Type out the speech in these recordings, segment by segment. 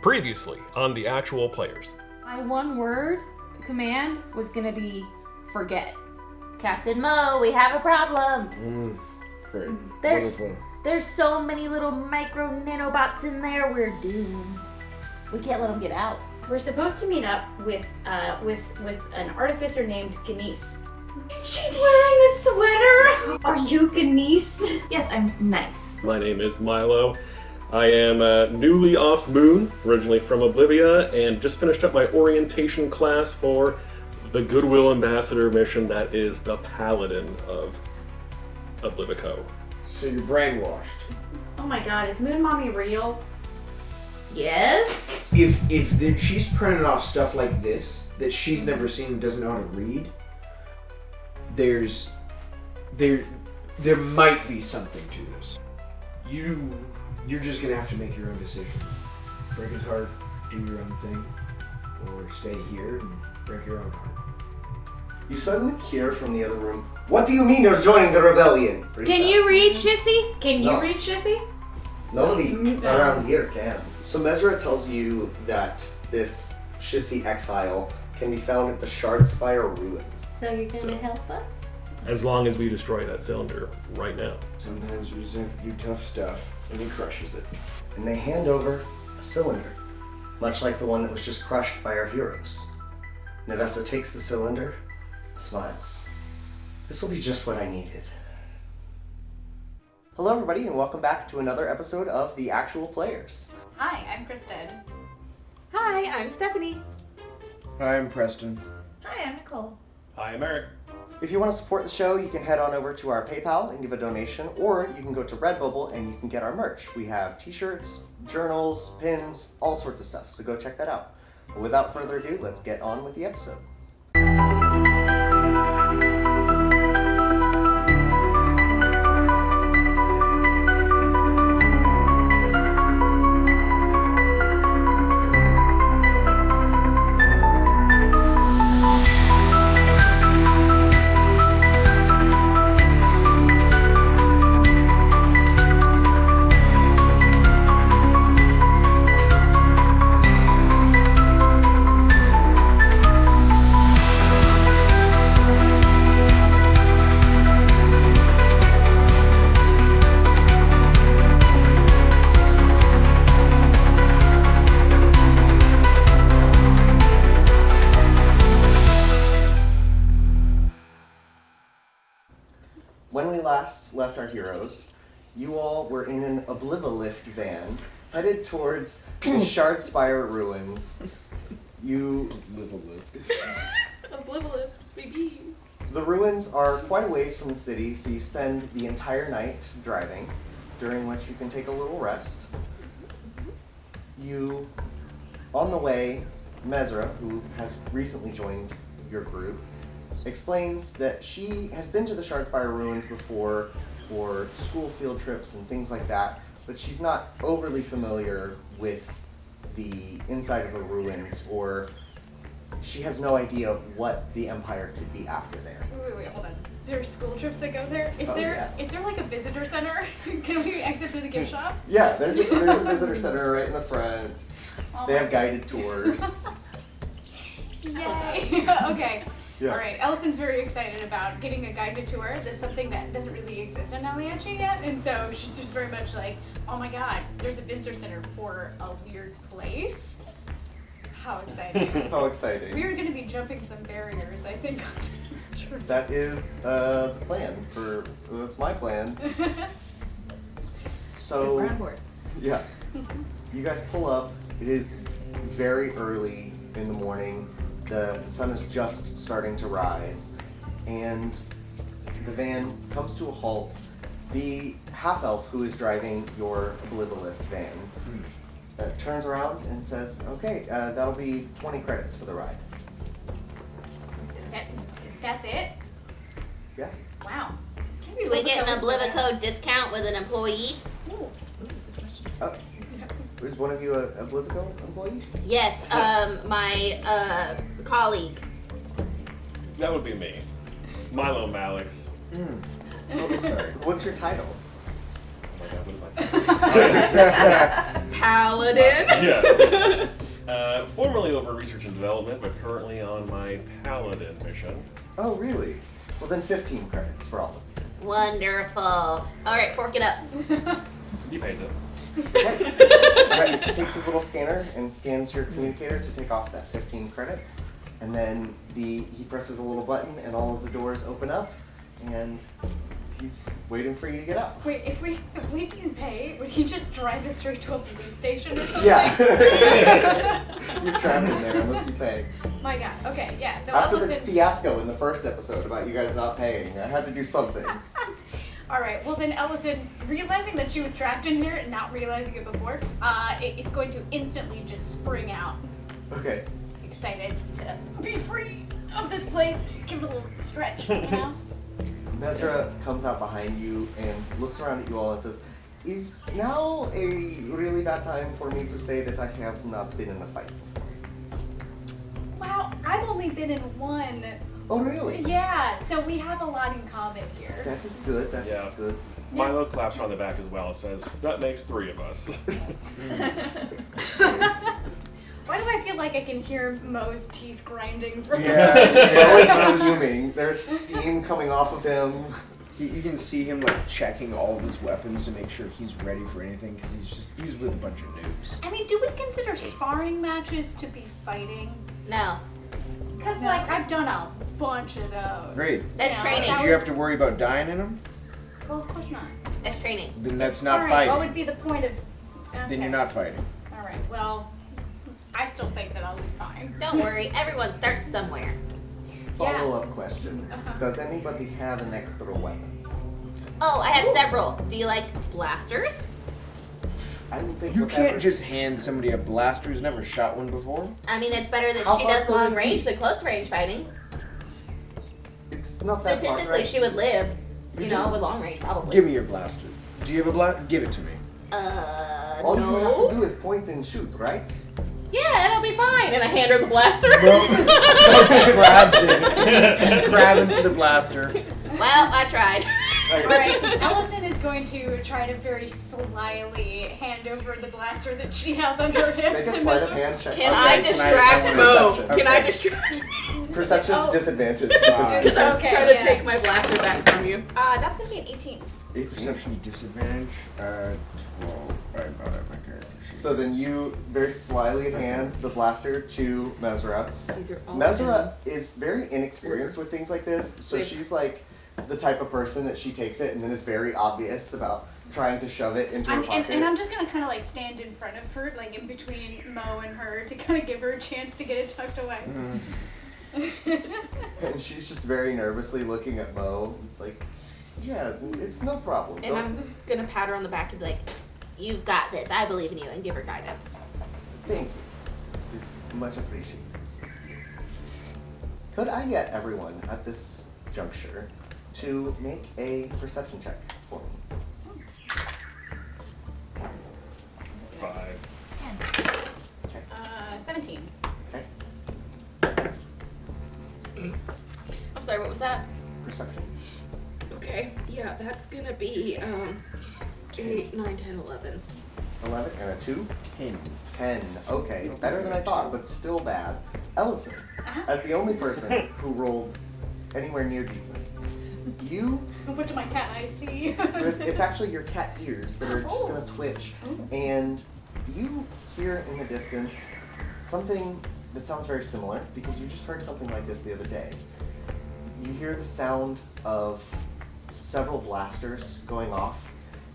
Previously on the actual players. My one word command was gonna be forget. Captain Mo, we have a problem. Great. There's so many little micro nanobots in there. We're doomed. We can't let them get out. We're supposed to meet up with an artificer named Ganese. She's wearing a sweater. Are you Ganese? Yes, I'm nice. My name is Milo. I am newly off Moon, originally from Oblivia, and just finished up my orientation class for the Goodwill Ambassador mission that is the Paladin of Oblivico. So you're brainwashed. Oh my god, is Moon Mommy real? Yes? If she's printed off stuff like this that she's never seen and doesn't know how to read, there might be something to this. You're just gonna have to make your own decision. Break his heart, do your own thing, or stay here and break your own heart. You suddenly hear from the other room, "What do you mean you're joining the rebellion?" Can you read, Shissy? Can you No. read, Shissy? Nobody around here can. So Mesra tells you that this Shissy exile can be found at the Shardspire Ruins. So you're gonna help us? As long as we destroy that cylinder right now. Sometimes we just have to do tough stuff, and he crushes it. And they hand over a cylinder, much like the one that was just crushed by our heroes. Nevessa takes the cylinder and smiles. This will be just what I needed. Hello everybody and welcome back to another episode of The Actual Players. Hi, I'm Kristen. Hi, I'm Stephanie. Hi, I'm Preston. Hi, I'm Nicole. Hi, I'm Eric. If you want to support the show, you can head on over to our PayPal and give a donation, or you can go to Redbubble and you can get our merch. We have t-shirts, journals, pins, all sorts of stuff, so go check that out. But without further ado, let's get on with the episode. When we last left our heroes, you all were in an Oblivalift van headed towards the Shardspire Ruins. Oblivious, baby. The ruins are quite a ways from the city, so you spend the entire night driving, during which you can take a little rest. On the way, Mesra, who has recently joined your group, explains that she has been to the Shardspire Ruins before for school field trips and things like that, but she's not overly familiar with the inside of the ruins, or she has no idea what the Empire could be after there. Wait, hold on. There are school trips that go there? Is Oh, there yeah. like a visitor center? Can we exit through the gift shop? Yeah, there's a visitor center right in the front. Oh They my have guided tours. Yay! Okay. Yeah. All right. Ellison's very excited about getting a guided tour. That's something that doesn't really exist in Alianchi yet, and so she's just very much like, "Oh my God, there's a visitor center for a weird place." How exciting! How exciting. We are going to be jumping some barriers, I think, on this trip. That is the plan that's my plan. So, We're on board. yeah, you guys pull up. It is very early in the morning. The sun is just starting to rise, and the van comes to a halt. The half-elf who is driving your Oblivalift van turns around and says, "Okay, that'll be 20 credits for the ride." That's it? Yeah. Wow. Do we get an Oblivico discount with an employee? Oh, is one of you a Oblivico employee? Yes, my colleague. That would be me. Milo Malix. Oh, sorry. What's your title? Oh my god, what is my paladin. Yeah. Formerly over research and development, but currently on my paladin mission. Oh, really? Well, then 15 credits for all of you. Wonderful. All right, fork it up. He pays it. Okay. He takes his little scanner and scans your communicator to take off that 15 credits. And then he presses a little button and all of the doors open up and he's waiting for you to get up. Wait, if we didn't pay, would he just drive us straight to a police station or something? Yeah. You're trapped in there unless you pay. My God. Okay, yeah. So After Ellison. the fiasco in the first episode about you guys not paying, I had to do something. All right. Well, then Ellison, realizing that she was trapped in here and not realizing it before, it's going to instantly just spring out, Okay. excited to be free of this place. Just give it a little stretch, you know. Mesra comes out behind you and looks around at you all and says, "Is now a really bad time for me to say that I have not been in a fight before?" Wow, I've only been in one. Oh, really? Yeah, so we have a lot in common here. That is good. That is Yeah. good. Milo claps her on the back as well. Says, "That makes 3 of us." Why do I feel like I can hear Mo's teeth grinding from Yeah, it's fuming. There's steam coming off of him. You can see him like checking all of his weapons to make sure he's ready for anything because he's with a bunch of noobs. I mean, do we consider sparring matches to be fighting? No. Because, like, I've done a bunch of those. Great. That's training. Did you have to worry about dying in them? Well, of course not. That's training. Then that's It's not sparring. fighting. What would be the point of... Okay. Then you're not fighting. All right, well, I still think that I'll be fine. Don't worry, everyone starts somewhere. Follow-up question. Uh-huh. Does anybody have an extra weapon? Oh, I have several. Do you like blasters? I would think You whatever- can't just hand somebody a blaster who's never shot one before. I mean, it's better that How she hard does could long it range be? than close range fighting. It's not that hard, Statistically, right? she would live, You you just- know, with long range probably. Give me your blaster. Do you have a blaster? Give it to me. All you have No. to do is point and shoot, right? Yeah, it'll be fine. And I hand her the blaster. Grabs it. He's grabbing for the blaster. Well, I tried. All right, Ellison is going to try to very slyly hand over the blaster that she has on her hip Make a to sleight of Mr. hand check. Can Okay, I can distract I- Mo? Perception. Can I Okay. distract? Perception Oh. disadvantage. Because I was Okay, trying to yeah. take my blaster back from you. That's going to be an 18. 18. Perception disadvantage. 12. I'm not at my character sheet. So then you very slyly hand the blaster to Mesra. These are all Mesra is very inexperienced with things like this, so Wait. she's like the type of person that she takes it and then is very obvious about trying to shove it into her pocket. And I'm just going to kind of like stand in front of her, like in between Mo and her, to kind of give her a chance to get it tucked away. And she's just very nervously looking at Mo. It's like, yeah, it's no problem. And Don't- I'm gonna pat her on the back and be like, "You've got this. I believe in you," and give her guidance. Thank you. It's much appreciated. Could I get everyone at this juncture to make a perception check for me? 5. 17. Okay. I'm sorry. What was that? Perception. Okay. Yeah, that's gonna be 8, 9, 10, 11. 11 and a 2. 10. 10. Okay. Better than I thought, but still bad. Ellison, as the only person who rolled anywhere near decent, you What do my cat eyes see? it's actually your cat ears that are just gonna twitch, and you hear in the distance something that sounds very similar because you just heard something like this the other day. You hear the sound of several blasters going off,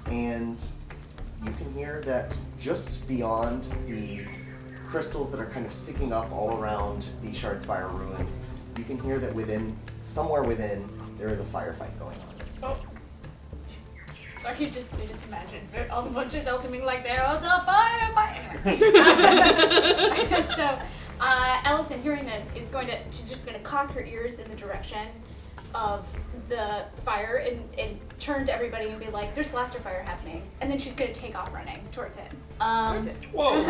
and you can hear that just beyond the crystals that are kind of sticking up all around the Shardspire Ruins, you can hear that somewhere within, there is a firefight going on. Oh. So I just imagine all the bunches else being like, there was a fire. Anyway. So, Ellison, hearing this, she's just going to cock her ears in the direction of the fire and turn to everybody and be like, there's blaster fire happening. And then she's going to take off running towards it. Whoa!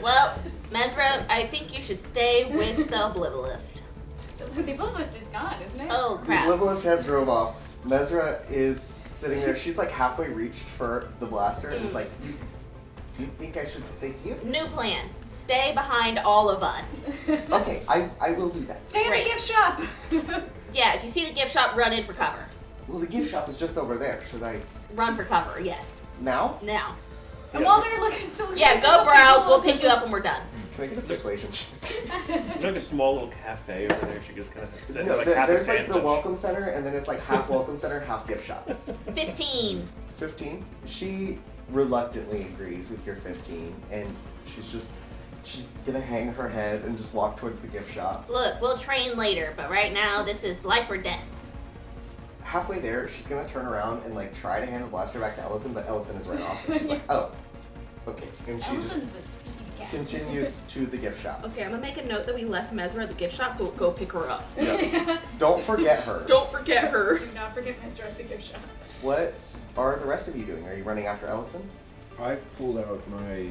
Well, Mesra, I think you should stay with the Obliviolift. The Obliviolift is gone, isn't it? Oh, The crap. Obliviolift has drove off. Mesra is sitting there. She's like halfway reached for the blaster and is like, You think I should stay here? New plan. Stay behind all of us. Okay, I will do that. Stay in Great. the gift shop. Yeah, if you see the gift shop, run in for cover. Well, the gift shop is just over there. Should I Run for cover, yes. now? Now. And while they're looking so Yeah, go browse. We'll pick you up when we're done. Can I get a persuasion check? There's like a small little cafe over there. She just kind of sits No, like half a there's like the sandwich. welcome center, and then it's like half welcome center, half gift shop. 15. 15. She reluctantly agrees with your 15, and she's gonna hang her head and just walk towards the gift shop. Look, we'll train later, but right now this is life or death. Halfway there, she's gonna turn around and like try to hand the blaster back to Ellison, but Ellison is right off. And she's like, oh, okay, and she just Ellison's a speed cat. continues to the gift shop. Okay, I'm gonna make a note that we left Mesra at the gift shop, so we'll go pick her up. Yeah. Don't forget her. Don't forget her. Do not forget Mr. at the gift shop. What are the rest of you doing? Are you running after Ellison? I've pulled out my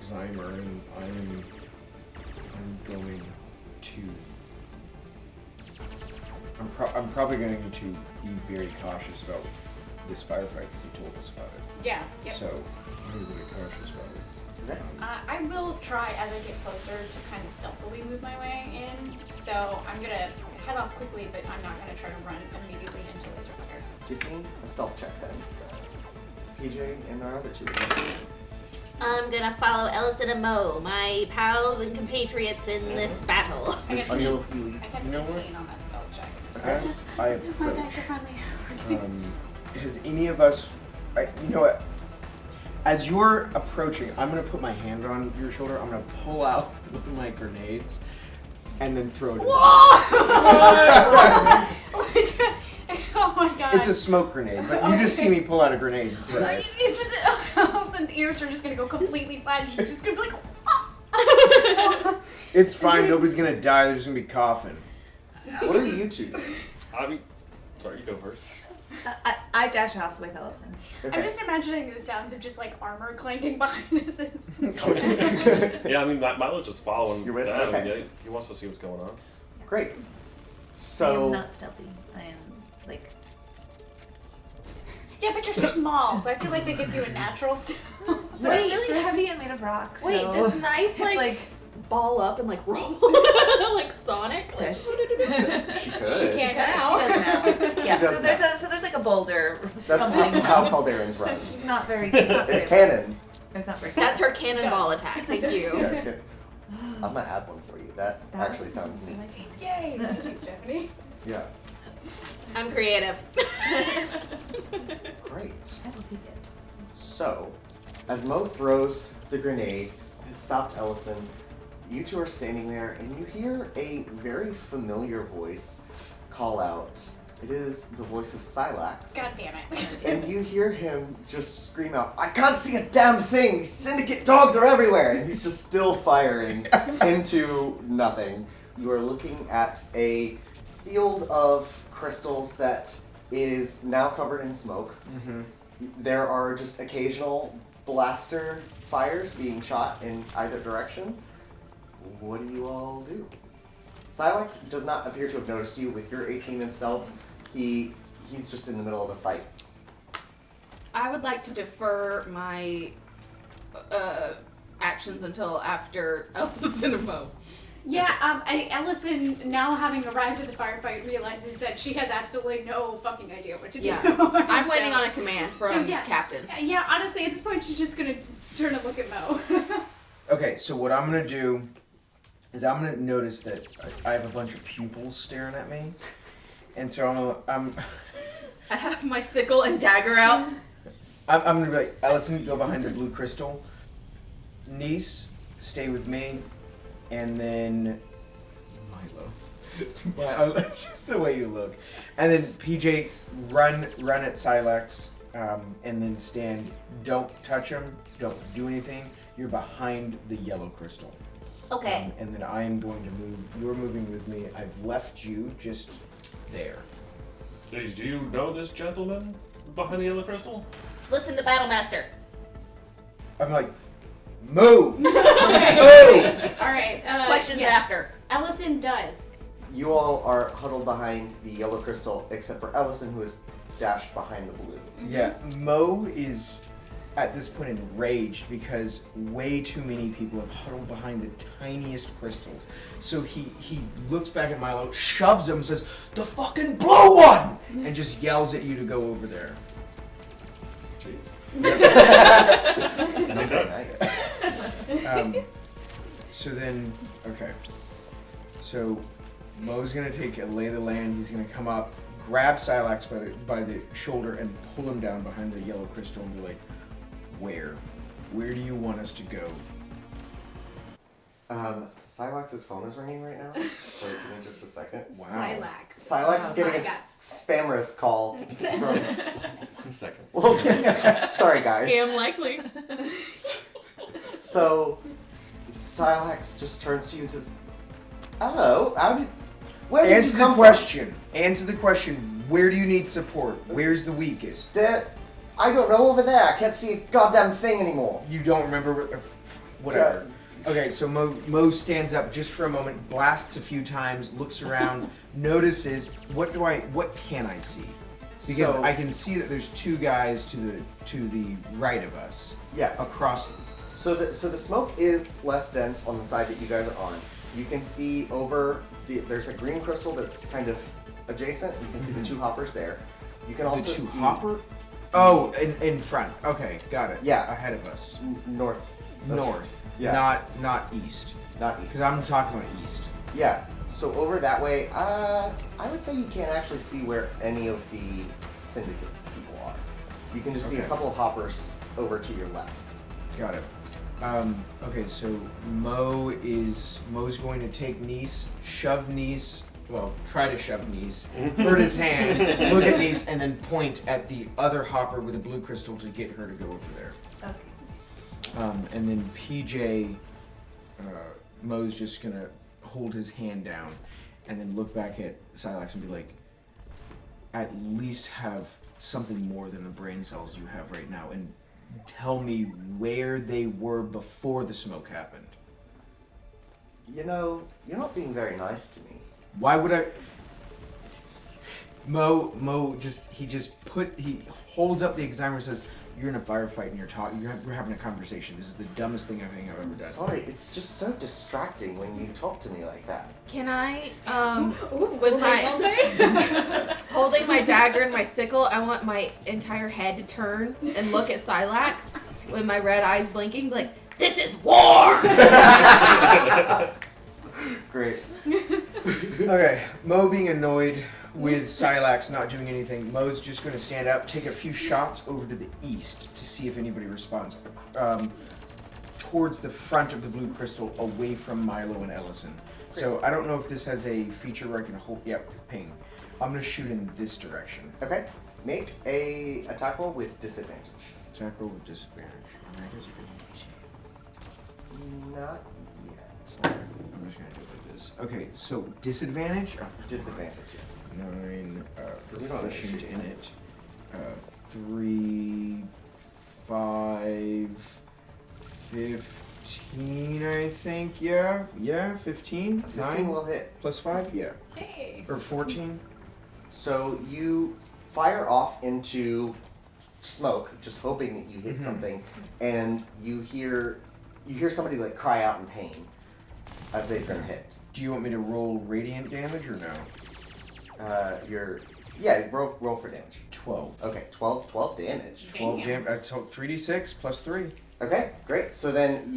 Zymer and I'm going to. I'm probably going to be very cautious about this firefight that you told us about it. Yeah. Yep. So I'm really cautious about it. Okay. I will try as I get closer to kind of stealthily move my way in. So I'm gonna head off quickly, but I'm not gonna try to run immediately into laser fire. Give me a stealth check then. PJ and our other two. I'm gonna follow Ellison and Mo, my pals and compatriots in this battle. I got On your 19 heelys. on that stealth check. As I My dice are approach, friendly. has any of us? You know what? As you're approaching, I'm gonna put my hand on your shoulder. I'm gonna pull out one of my grenades, and then throw it. Oh my god. It's a smoke grenade, but you just see me pull out a grenade and throw it. It's just Allison's ears are just gonna go completely flat. And she's just gonna be like, "Ah." It's fine. Nobody's gonna die. They're just gonna be coughing. What are you two doing? Sorry, you go first. I dash off with Ellison. I'm just imagining the sounds of just like armor clanking behind us. Yeah, I mean, Milo's just following You're with- them. okay. Yeah, he wants to see what's going on. Great. I am So not stealthy. I am like. Yeah, but you're small, so I feel like that gives you a natural stealth. I'm really heavy and made of rock. So Wait, does Nice it's like, like ball up and like roll like Sonic? Like, Does she could. She can't She now. does now. Yeah. does So there's like a boulder. That's tumbling how down. Calderans run. It's not very. It's not very. It's canon. It's not very. That's her cannonball attack. Thank you. Yeah, okay. I'm gonna add one for you. That actually sounds neat. Yay! Thank you, Stephanie. Yeah. I'm creative. Great. I will take it. So, as Mo throws the grenade, it stopped Ellison. You two are standing there, and you hear a very familiar voice call out. It is the voice of Silax. God damn it. And you hear him just scream out, I can't see a damn thing! Syndicate dogs are everywhere! And he's just still firing into nothing. You are looking at a field of crystals that is now covered in smoke. Mm-hmm. There are just occasional blaster fires being shot in either direction. What do you all do? Silex does not appear to have noticed you with your 18 in stealth. He's just in the middle of the fight. I would like to defer my actions until after Ellison and Mo. Yeah, Ellison, now having arrived at the firefight, realizes that she has absolutely no fucking idea what to do. Yeah. I'm So- waiting on a command from yeah. Captain. Yeah, honestly, at this point, she's just gonna turn and look at Mo. Okay, so what I'm gonna do is I'm gonna notice that I have a bunch of pupils staring at me, and so I'm I have my sickle and dagger out. I'm gonna be like, Ellison, go behind the blue crystal. Niece, stay with me, and then Milo. Just the way you look. And then PJ, run at Silex, and then stand. Don't touch him. Don't do anything. You're behind the yellow crystal. Okay. And then I am going to move. You're moving with me. I've left you just there. Do you know this gentleman behind the yellow crystal? Listen to Battlemaster. I'm like, move! Alright, Questions yes. after. Ellison does. You all are huddled behind the yellow crystal, except for Ellison, who is dashed behind the blue. Yeah, Mo is at this point enraged because way too many people have huddled behind the tiniest crystals. So he looks back at Milo, shoves him, and says, "The fucking blue one!" and just yells at you to go over there. Nice. So then, okay. So Mo's gonna take a lay of the land. He's gonna come up, grab Silax by the shoulder, and pull him down behind the yellow crystal and be like, "Where do you want us to go?" Silax's phone is ringing right now, so give me just a second. Wow. Silax. Silax is getting a my God. spam risk call from... 1 second. Well, sorry guys. Scam likely. So, Silax just turns to you and says, "Hello, where did Answer you the come question. Answer the question. Where do you need support? Where's the weakest? from?" I don't know, over there. I can't see a goddamn thing anymore. You don't remember? Whatever. Okay, so Mo stands up just for a moment, blasts a few times, looks around, notices what can I see? Because So- I can see that there's two guys to the right of us. Yes. Across. So the smoke is less dense on the side that you guys are on. You can see over there's a green crystal that's kind of adjacent. You can see the two hoppers there. You can also The two see hopper? Oh, in front. Okay, got it. Yeah. Ahead of us. North. North. Yeah. Not east. Not east. Because I'm talking about east. Yeah. So over that way, I would say you can't actually see where any of the syndicate people are. You can just see a Okay. couple of hoppers over to your left. Got it. Okay, so Mo's going to take Nice, shove Nice, well, try to shove Nice, hurt his hand, look at Nice, and then point at the other hopper with a blue crystal to get her to go over there. Okay. And then PJ, Mo's just gonna hold his hand down and then look back at Silax and be like, at least have something more than the brain cells you have right now, and tell me where they were before the smoke happened. You know, you're not being very nice to me. Why would I? Mo he holds up the examiner and says, "You're in a firefight and we're having a conversation. This is the dumbest thing I've ever done." Sorry, it's just so distracting when you talk to me like that. Can I, with my holding my dagger and my sickle, I want my entire head to turn and look at Silax with my red eyes blinking, like, "This is war!" Great. Okay, Mo being annoyed with Silax not doing anything, Mo's just going to stand up, take a few shots over to the east to see if anybody responds. Towards the front of the blue crystal, away from Milo and Ellison. So I don't know if this has a feature where I can hold. Yep, ping. I'm going to shoot in this direction. Okay. Make a attack roll with disadvantage. Attack roll with disadvantage. I guess you Not yet. I'm just going to do it like this. Okay, so disadvantage? Disadvantage, yes. 9, You don't proficient shoot. in it. 3, 5, 15, I think. Yeah, 15. 15 9 will hit. plus 5. Yeah, Hey. or 14. So you fire off into smoke, just hoping that you hit Mhm. something, and you hear somebody like cry out in pain as they've been hit. Do you want me to roll radiant damage or no? Roll for damage. 12. Okay, 12 damage. 12 Damn. damage. 3d6 plus 3. Okay, great. So then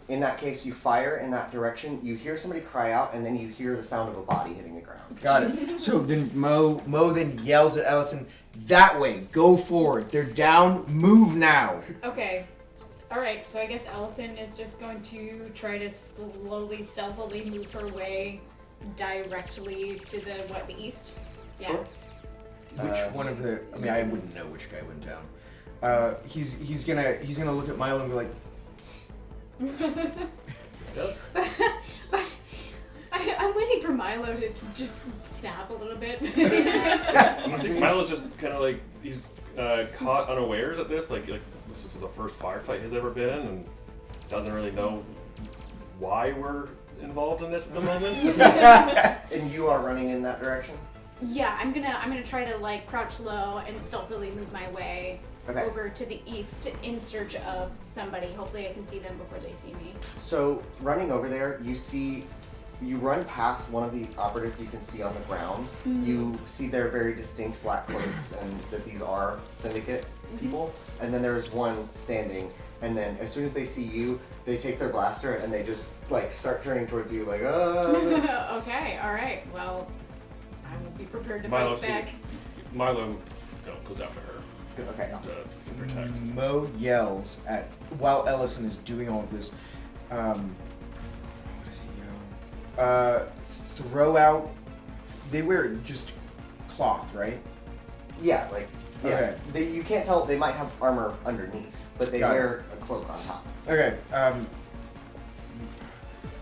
in that case, you fire in that direction. You hear somebody cry out, and then you hear the sound of a body hitting the ground. Got it. So then Mo then yells at Ellison, "That way, go forward. They're down. Move now." Okay. Alright, so I guess Ellison is just going to try to slowly, stealthily move her way directly to the east? Yeah. Sure. Which one of the? I mean, I wouldn't know which guy went down. He's gonna look at Milo and be like, I'm waiting for Milo to just snap a little bit. Yes, I think Milo's just kind of like he's caught unawares at this. Like this is the first firefight he's ever been in, and doesn't really know why we're involved in this at the moment. And you are running in that direction. Yeah, I'm gonna try to like crouch low and stealthily move my way Okay. over to the east in search of somebody. Hopefully I can see them before they see me. So running over there, you run past one of the operatives you can see on the ground. You see their very distinct black cloaks and that these are syndicate people. And then there's one standing, and then as soon as they see you, they take their blaster and they just like start turning towards you like, oh. Okay, alright. Well, I will be prepared to Milo, fight back. Milo goes after her Okay, awesome. to protect. Mo yells at while Ellison is doing all of this. What does he yell? Throw out. They wear just cloth, right? Yeah, like yeah. Okay. You can't tell. They might have armor underneath, but they Got it. wear a cloak on top. Okay.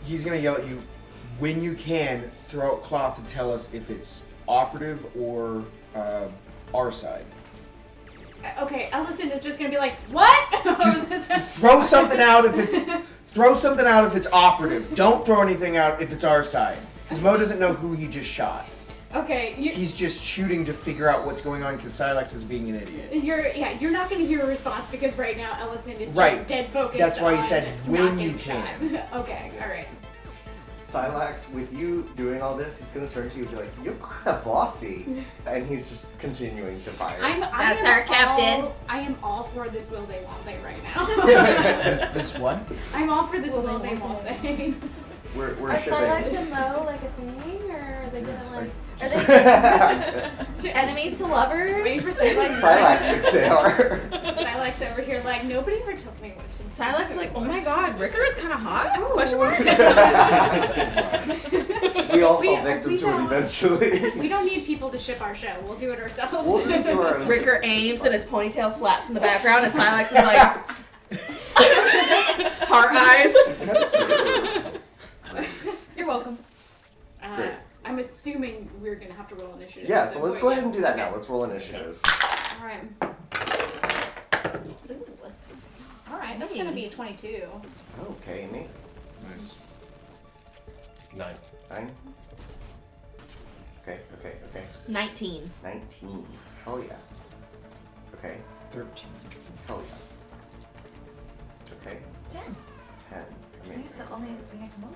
He's gonna yell at you when you can. Throw out cloth to tell us if it's operative or our side. Okay, Ellison is just gonna be like, what? Just throw something out if it's operative. Don't throw anything out if it's our side. Because Mo doesn't know who he just shot. Okay, He's just shooting to figure out what's going on because Silex is being an idiot. you're not gonna hear a response because right now Ellison is Right. just dead focused. That's why he on said, not when getting you shot. Okay, alright. Silax, with you doing all this, he's gonna turn to you and be like, "You're kind of bossy," and he's just continuing to fire. That's our captain. I am all for this will they won't they right now. This one? I'm all for this will they won't they. We're Are shipping. Silex and Mo like a thing, or are they gonna like? Are they Silax enemies to lovers? Waiting for Silax. thinks they are. Silax over here like, nobody ever tells me what to do. Silex is like, oh my god, Ricker is kind of hot? Question mark? We all We- fall victim we to it don't. eventually. We don't need people to ship our show. We'll do it ourselves. We'll just do our own Ricker shit. aims and his ponytail flaps in the background, and Silex is like, heart eyes. It's kind of cute. You're welcome. Great. I'm assuming we're gonna have to roll initiative. Yeah, at so some let's point, go ahead yeah. and do that Okay. now. Let's roll initiative. All right. All right, that's gonna be a 22. Okay, Amy. Nice. 9. 9. Okay. 19. 19. Hell yeah. Okay. 13. Hell yeah. Okay. 10. 10. Amazing. That's the only thing I can move.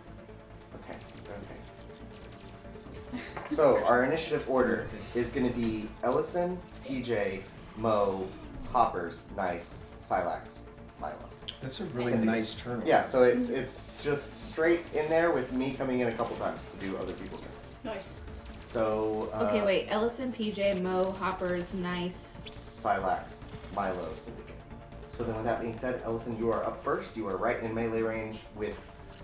Okay. So our initiative order is going to be Ellison, PJ, Mo, Hoppers, Nice, Silax, Milo. That's a really Syndicate. nice turn. Yeah, so it's just straight in there with me coming in a couple times to do other people's turns. Nice. So Okay, wait. Ellison, PJ, Mo, Hoppers, Nice. Silax, Milo, Syndicate. So then with that being said, Ellison, you are up first. You are right in melee range with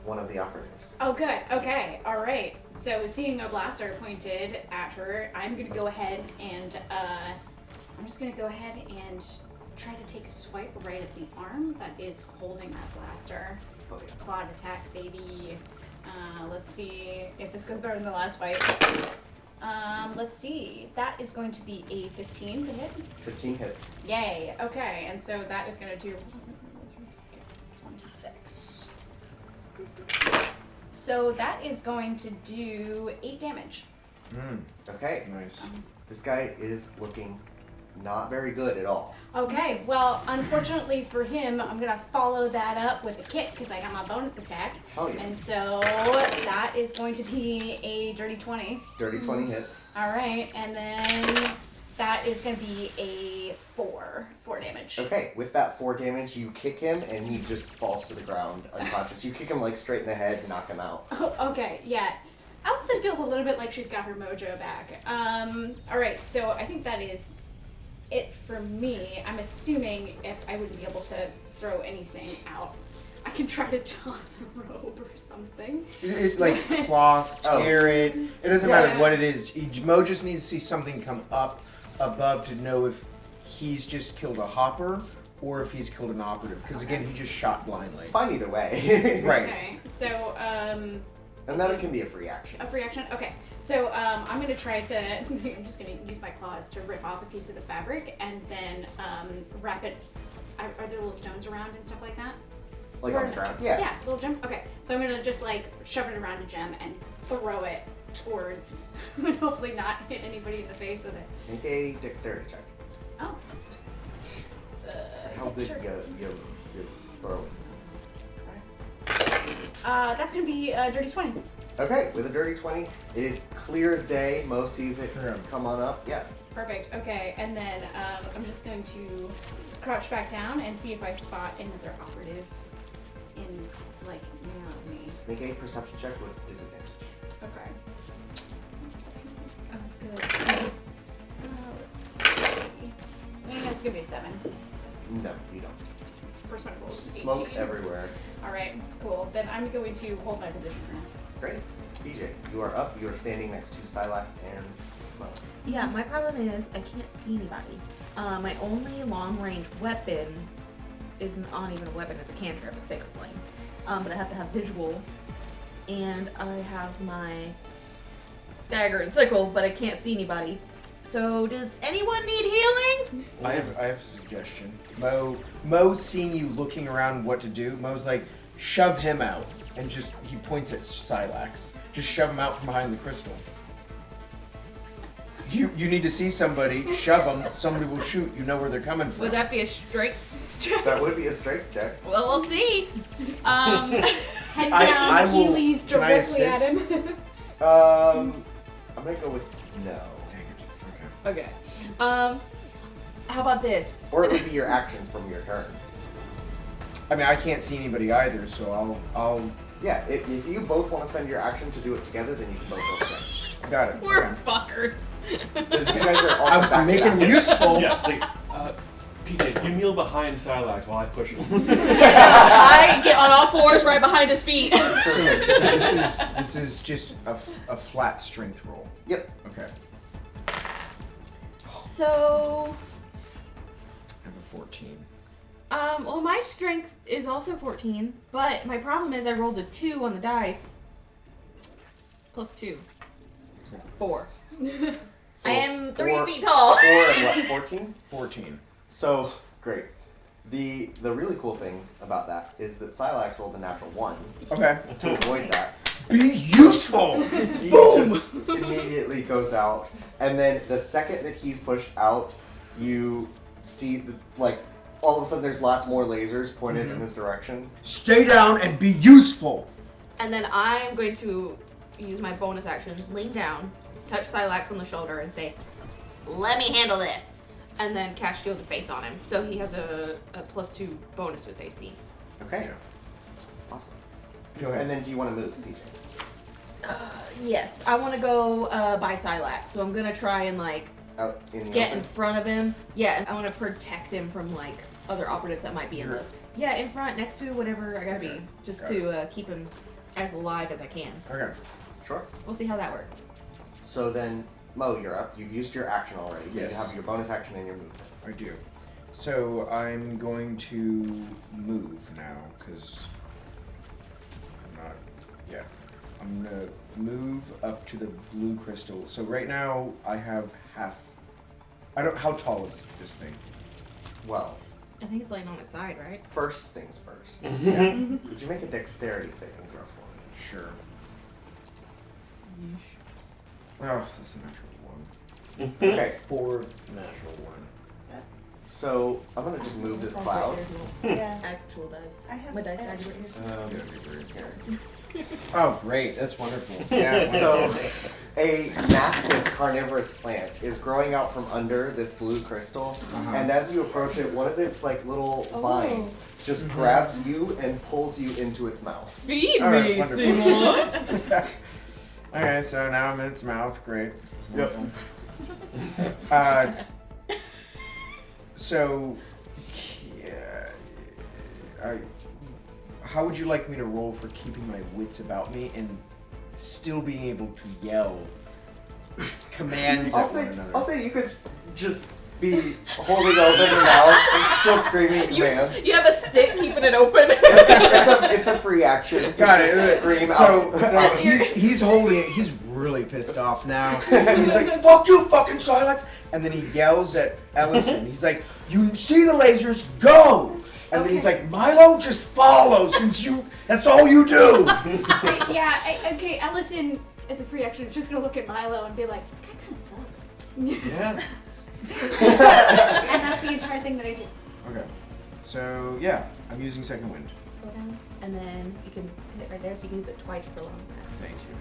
one of the operatives. Oh, good. Okay. All right. So, seeing a blaster pointed at her, I'm gonna go ahead and I'm just gonna go ahead and try to take a swipe right at the arm that is holding that blaster. Oh, yeah. Clawed attack, baby. Let's see if this goes better than the last fight. Let's see. That is going to be a 15 to hit. 15 hits. Yay. Okay. And so that is going to do 26. So that is going to do 8 damage. Okay. Nice. This guy is looking not very good at all. Okay, well, unfortunately for him, I'm gonna follow that up with a kick because I got my bonus attack. Oh yeah. And so that is going to be a dirty 20. Dirty 20 hits. All right, and then that is gonna be a 4 damage. Okay, with that 4 damage, you kick him and he just falls to the ground unconscious. You kick him like straight in the head, knock him out. Oh, okay, yeah. Allison feels a little bit like she's got her mojo back. All right, so I think that is it for me. I'm assuming if I wouldn't be able to throw anything out. I can try to toss a robe or something. It like cloth, Oh. tear it. It doesn't Yeah. matter what it is. Mo just needs to see something come up above to know if he's just killed a hopper or if he's killed an operative. Because again, he just shot blindly. It's fine either way. Right. Okay, so And that can be a free action. a free action. Okay, so I'm gonna try to. I'm just gonna use my claws to rip off a piece of the fabric and then wrap it. Are there little stones around and stuff like that? Like Or on the no? ground? Yeah. Yeah, little gem. Okay, so I'm gonna just like shove it around a gem and throw it towards, and hopefully not hit anybody in the face with it. Make a dexterity check. Oh. How good sure. you throw? That's gonna be a dirty 20. Okay, with a dirty 20, it is clear as day. Mo sees it come on up. Yeah. Perfect. Okay, and then I'm just going to crouch back down and see if I spot another operative in like near me. Make a perception check with disadvantage. Okay. Oh, good. Let's see. It's gonna be a 7. No, you don't. First one rolls is 18. Smoke everywhere. All right, cool. Then I'm going to hold my position for now. Great. DJ, you are up. You are standing next to Silax and Mo. Yeah, my problem is I can't see anybody. My only long-range weapon isn't even a weapon, it's a cantrip, it's Sacred Flame. But I have to have visual, and I have my dagger and sickle, but I can't see anybody. So does anyone need healing? I have a suggestion. Mo's seeing you looking around what to do. Mo's like, shove him out. And just, he points at Silax. Just shove him out from behind the crystal. You need to see somebody, shove them, somebody will shoot. You know where they're coming from. Would that be a strength check? That would be a strength check. Well, we'll see. Head down, I will- Heelys can I directly at assist? him. I'm gonna go with no. Dang it. Okay. Okay. How about this? Or it would be your action from your turn. I mean, I can't see anybody either, so I'll Yeah, if you both want to spend your action to do it together, then you can both go strength. got it. We're Okay. fuckers. Because you guys are also back I'm making to it back. useful. Yeah, like, PJ, you kneel behind Silax while I push him. I get on all fours right behind his feet. So this is just a flat strength roll. Yep. Okay. So, I have a 14. well, my strength is also 14, but my problem is I rolled a 2 on the dice. Plus 2. So that's 4. So I am 3 4 feet tall. 4 and what? 14. 14. So great. The really cool thing about that is that Silax rolled a natural 1 Okay. to avoid that. Be useful! He just immediately goes out, and then the second that he's pushed out, you see all of a sudden there's lots more lasers pointed in his direction. Stay down and be useful! And then I'm going to use my bonus action, lean down, touch Silax on the shoulder, and say, "Let me handle this." And then cast Shield of Faith on him. So he has a plus 2 bonus to his AC. Okay. Awesome. Go ahead. And then do you want to move, PJ? Yes, I want to go by Silax. So I'm going to try and Out in the get open? in front of him. Yeah, and I want to protect him from other operatives that might be in Sure. this. Yeah, in front, next to whatever I gotta Okay. be, just Got to keep him as alive as I can. Okay. Sure. We'll see how that works. So then, Mo, you're up. You've used your action already. But Yes. You have your bonus action and your movement. I do. So I'm going to move now, because I'm not. Yeah. I'm going to move up to the blue crystal. So right now I have half. How tall is this thing? Well, I think he's laying on his side, right? first things first. Yeah. Would you make a dexterity saving throw for me? Sure. Oh, that's a natural 1. Okay. 4 natural 1. So I'm gonna just move this cloud. Yeah. Actual dice. I have My dice died right here. Oh, great. That's wonderful. Yeah. So a massive carnivorous plant is growing out from under this blue crystal, and as you approach it, one of its little vines just grabs you and pulls you into its mouth. Feed All right, me, wonderful. Seymour! Okay, so now I'm in its mouth. Great. Yep. So, yeah, how would you like me to roll for keeping my wits about me and still being able to yell commands at one another? I'll say you could just be holding open your mouth and still screaming commands. You have a stick keeping it open. It's a free action. to Got just it. Scream So out. he's holding it. He's really pissed off now. He's like, "Fuck you, fucking Silax!" And then he yells at Ellison. He's like, "You see the lasers? Go!" And then he's like, "Milo, just follow, since that's all you do." Okay, Ellison, as a free action, is just gonna look at Milo and be like, "This guy kind of sucks." Yeah. And that's the entire thing that I do. Okay. So yeah, I'm using second wind. Scroll down, and then you can hit right there, so you can use it twice for long rest. Thank you.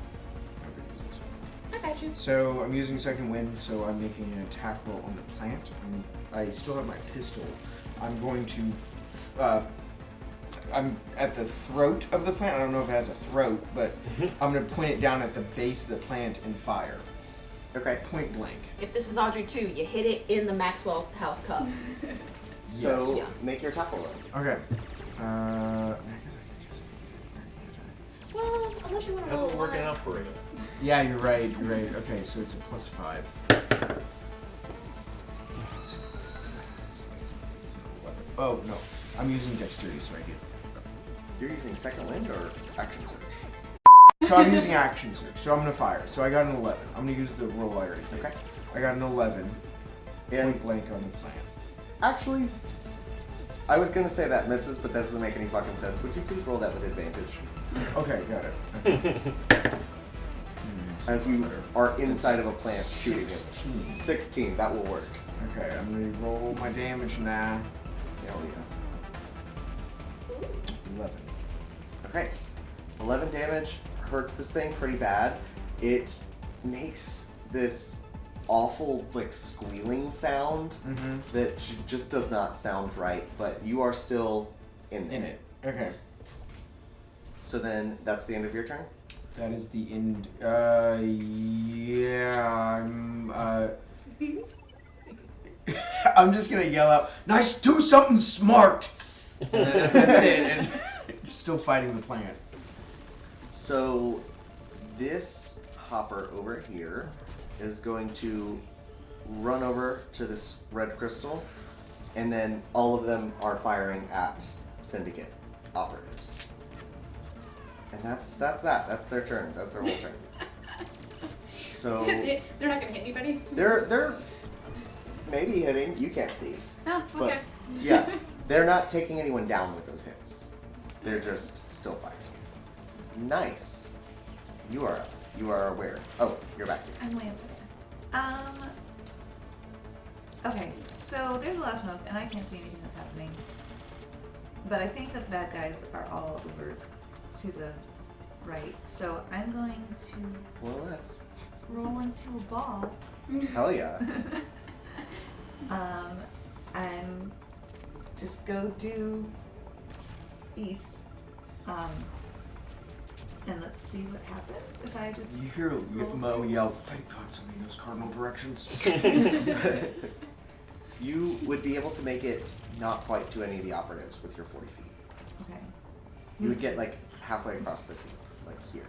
I'm gonna use this one. I got you. So I'm using second wind, so I'm making an attack roll on the plant. I still have my pistol. I'm going to. I'm at the throat of the plant. I don't know if it has a throat, but I'm going to point it down at the base of the plant and fire. Okay. Point blank. If this is Audrey 2, you hit it in the Maxwell House cup. So Yes. make your tackle roll. Okay. I guess I Well, unless you want to roll How's it working one. out for you? Yeah, you're right. You're right. Okay, so it's a +5. Oh no, I'm using dexterity, so I get. You're using second wind or action surge? So I'm using action surge. So I'm gonna fire. So I got an 11. I'm gonna use the roll I already did. Okay. I got an 11. And Point blank on the plant. actually, I was gonna say that misses, but that doesn't make any fucking sense. Would you please roll that with advantage? Okay, got it. Okay. As you are inside of a plant shooting it. 16. 16, that will work. Okay, I'm gonna roll my damage now. Hell yeah. 11. Okay. 11 damage hurts this thing pretty bad. It makes this awful, like, squealing sound that just does not sound right, but you are still in there. In it. Okay. So then that's the end of your turn? That is the end. Yeah, I'm just gonna yell out, "Nice, do something smart!" And that's it, and still fighting the plant. So this hopper over here is going to run over to this red crystal, and then all of them are firing at Syndicate operatives. And that's that. That's their turn. That's their whole turn. So They're not gonna hit anybody. they're maybe hitting. You can't see, Oh, but okay. yeah, they're not taking anyone down with those hits. They're just still fighting. Nice. You are aware. Oh, you're back here. I'm way up there. Okay, so there's a lot of smoke, and I can't see anything that's happening. But I think the bad guys are all over to the right. So I'm going to More or less. roll into a ball. Hell yeah. And just go due east. And let's see what happens if I just. You hear Mo yell, "Thank God somebody knows cardinal directions." You would be able to make it not quite to any of the operatives with your 40 feet. Okay. You would get like halfway across the field, like here.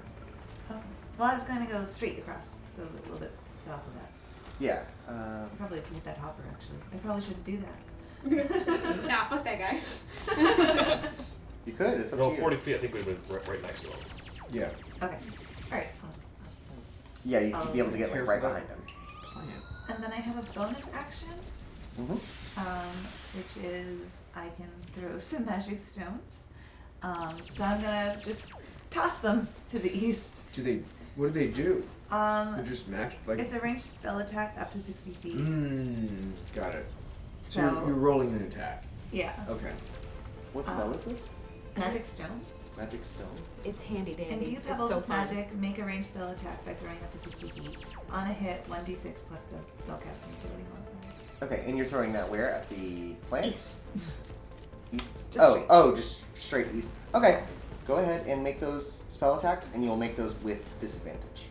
Okay. Well, I was going to go straight across, so a little bit south of that. Yeah. Probably hit that hopper, actually. I probably shouldn't do that. Nah, fuck that guy. You could. It's up Well, to you. 40 feet, I think we've been right next to him. Yeah. Okay. Alright, I'll just Yeah, you'd be able to get like Careful right though. behind him. Plant. And then I have a bonus action, Mm-hmm. which is I can throw some magic stones. So I'm gonna just toss them to the east. What do they do? They're Um, just magic, like. it's a ranged spell attack up to 60 feet. Got it. So So, you're rolling an attack. yeah. Okay. What spell is this? Magic stone. Magic stone. It's handy dandy. And you It's pebbles so with fun. magic make a ranged spell attack by throwing up to 60 feet. On a hit, 1d6 plus spellcasting ability modifier. Okay, and you're throwing that where? At the plant? East. East? Just straight. Just straight east. Okay. Go ahead and make those spell attacks, and you'll make those with disadvantage.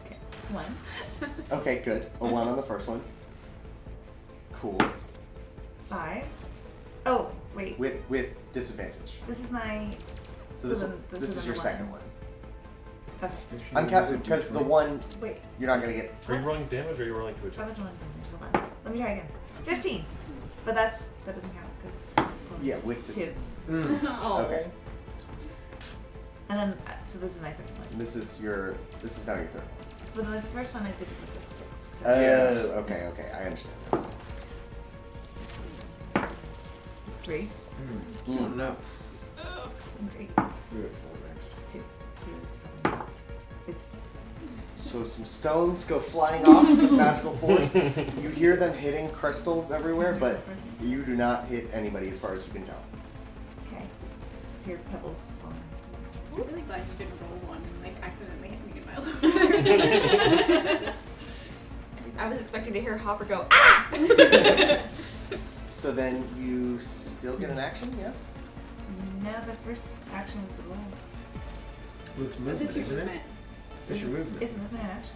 Okay. 1. Okay, good. A 1 on the first one. Cool. 5. Oh, wait. With disadvantage. This is my. So this is your second one. Okay. I'm counting because the one Wait. you're not gonna get. Are you rolling damage or are you rolling to I attack? was rolling damage. Hold on. Let me try again. 15. But that doesn't count because it's only Yeah, with 2. Oh. Okay. And then so this is my second one. And this is now your third one. But then the first one I did it with 6. Oh, okay, I understand. 3. Mm. No. So 3. Do it for next. 2. 2. It's probably. It's 2. So So some stones go flying off with magical force. You hear them hitting crystals everywhere, but you do not hit anybody as far as you can tell. Okay. Just hear pebbles falling. I'm really glad you didn't roll one and like accidentally hit me in my left. I was expecting to hear Hopper go, ah! So then you still get an action, yes? No, the first action was the roll. Well, it's What's movement, it your isn't it? movement? It's your movement. It's movement and action.